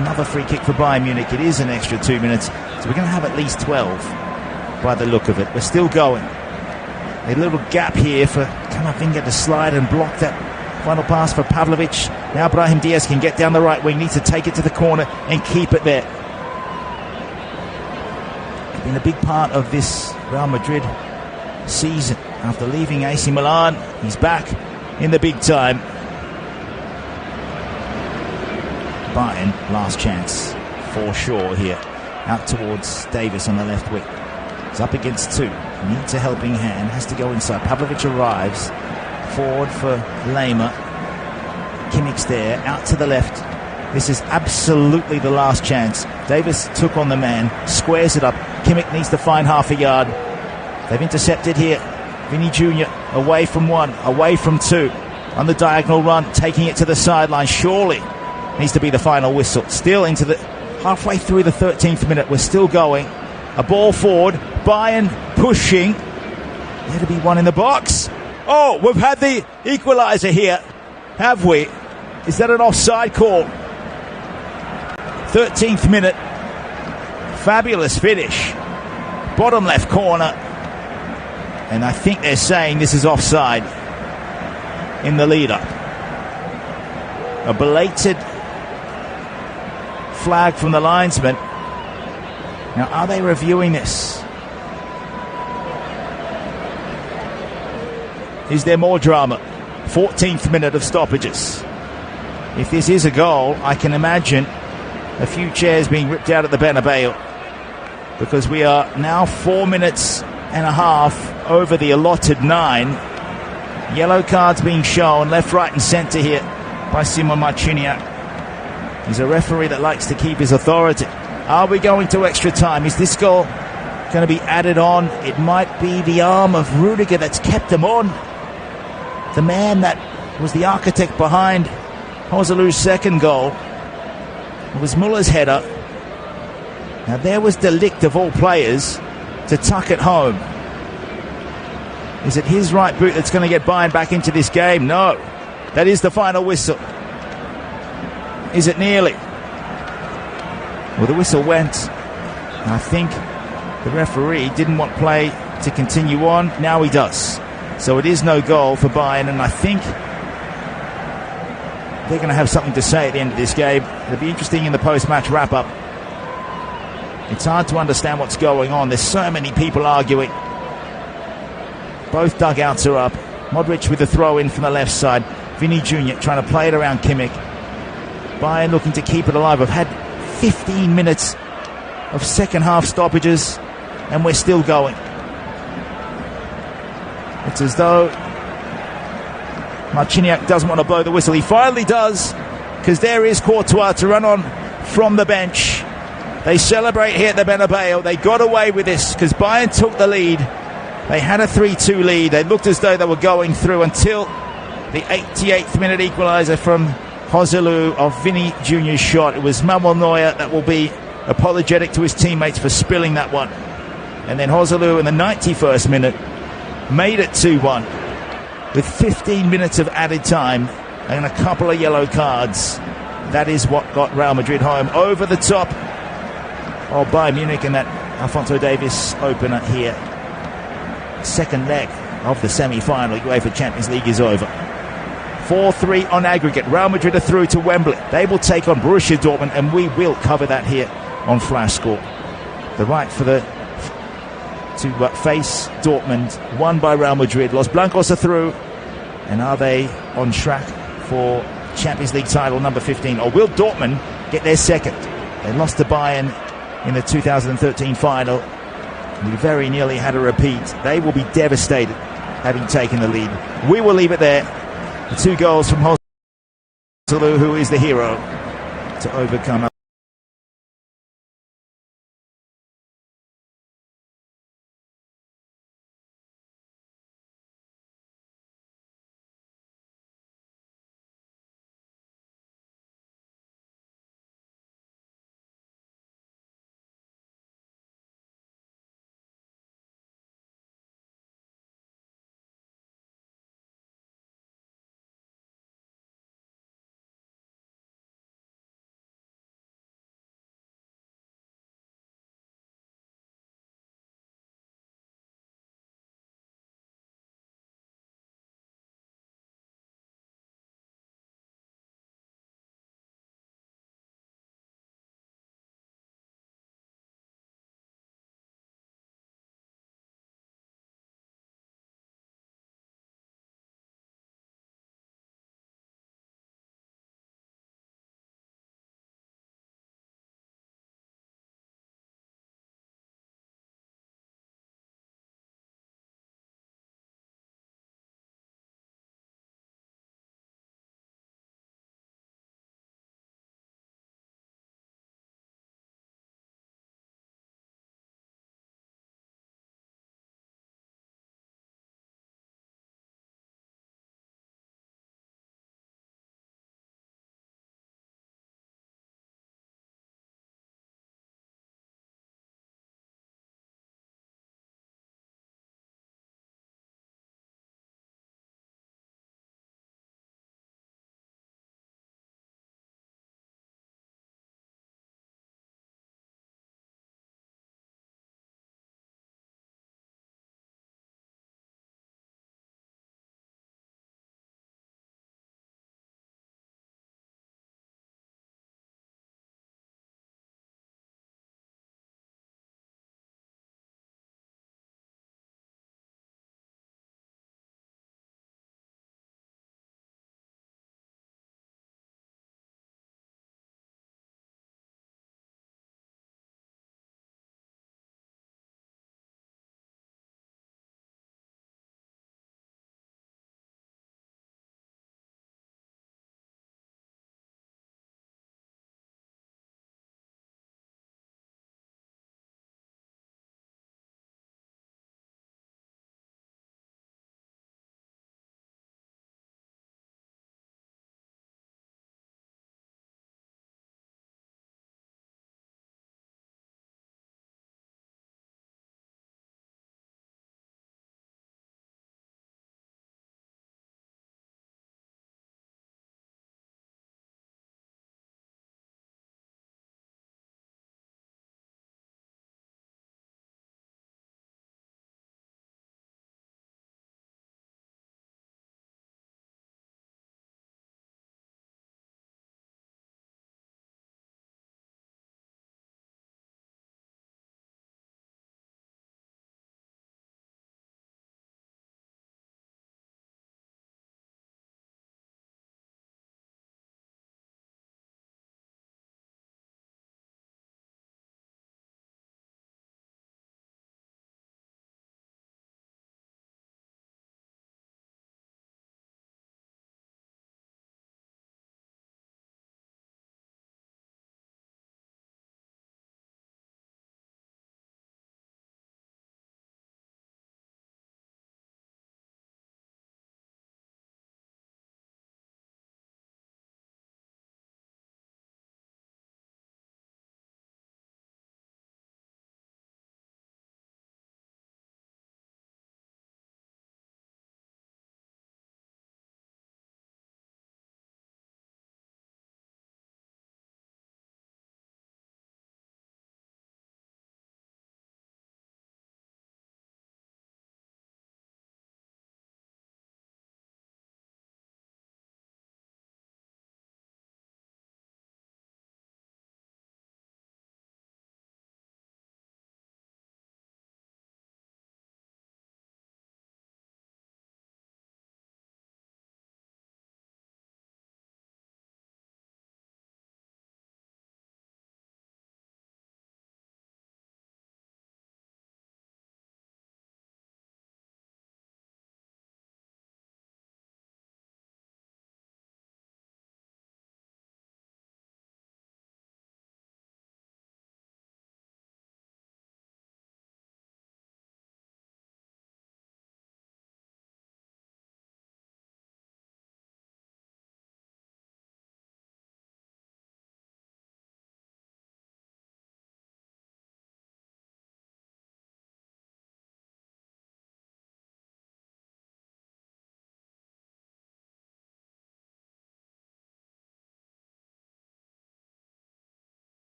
Another free kick for Bayern Munich. It is an extra 2 minutes, so we're going to have at least 12 by the look of it. We're still going. A little gap here for Camavinga to slide and block that final pass for Pavlovic. Now Brahim Diaz can get down the right wing, needs to take it to the corner and keep it there. Been a big part of this Real Madrid season. After leaving AC Milan, he's back in the big time. Bayern, last chance for sure here. Out towards Davis on the left wing. He's up against 2. Needs a helping hand. Has to go inside. Pavlovic arrives. Forward for Lema. Kimmich's there. Out to the left. This is absolutely the last chance. Davis took on the man. Squares it up. Kimmich needs to find half a yard. They've intercepted here. Vinny Jr. away from 1. Away from 2. On the diagonal run. Taking it to the sideline. Surely needs to be the final whistle. Still into the halfway through the 13th minute. We're still going. A ball forward. Bayern pushing. There to be one in the box. Oh, we've had the equaliser here. Have we? Is that an offside call? 13th minute. Fabulous finish. Bottom left corner. And I think they're saying this is offside in the lead-up. A belated flag from the linesman. Now, are they reviewing this? Is there more drama? 14th minute of stoppages. If this is a goal, I can imagine a few chairs being ripped out at the Bernabeu, because we are now 4 minutes and a half over the allotted 9. Yellow cards being shown left, right and centre here by Simon Marciniak. He's a referee that likes to keep his authority. Are we going to extra time? Is this goal going to be added on? It might be the arm of Rudiger that's kept them on. The man that was the architect behind Joselu's second goal. It was Muller's header. Now there was De Ligt of all players to tuck it home. Is it his right boot that's going to get Bayern back into this game? No. That is the final whistle. Is it nearly? Well, the whistle went. I think the referee didn't want play to continue on. Now he does. So it is no goal for Bayern, and I think they're going to have something to say at the end of this game. It'll be interesting in the post-match wrap-up. It's hard to understand what's going on. There's so many people arguing. Both dugouts are up. Modric with the throw-in from the left side. Vinny Jr. trying to play it around Kimmich. Bayern looking to keep it alive. We've had 15 minutes of second-half stoppages, and we're still going. It's as though Marciniak doesn't want to blow the whistle. He finally does, because there is Courtois to run on from the bench. They celebrate here at the Bernabeu. They got away with this because Bayern took the lead. They had a 3-2 lead. They looked as though they were going through until the 88th minute equaliser from Joselu of Vinny Jr.'s shot. It was Manuel Neuer that will be apologetic to his teammates for spilling that one. And then Joselu in the 91st minute made it 2-1 with 15 minutes of added time and a couple of yellow cards. That is what got Real Madrid home over the top of Bayern Munich in that Alphonso Davies opener here. Second leg of the semi-final UEFA Champions League is over. 4-3 on aggregate. Real Madrid are through to Wembley. They will take on Borussia Dortmund, and we will cover that here on Flash Score. The right to face Dortmund, won by Real Madrid. Los Blancos are through, and are they on track for Champions League title number 15, or will Dortmund get their second? They lost to Bayern in the 2013 final. We very nearly had a repeat. They will be devastated having taken the lead. We will leave it there. The 2 goals from Joselu, who is the hero, to overcome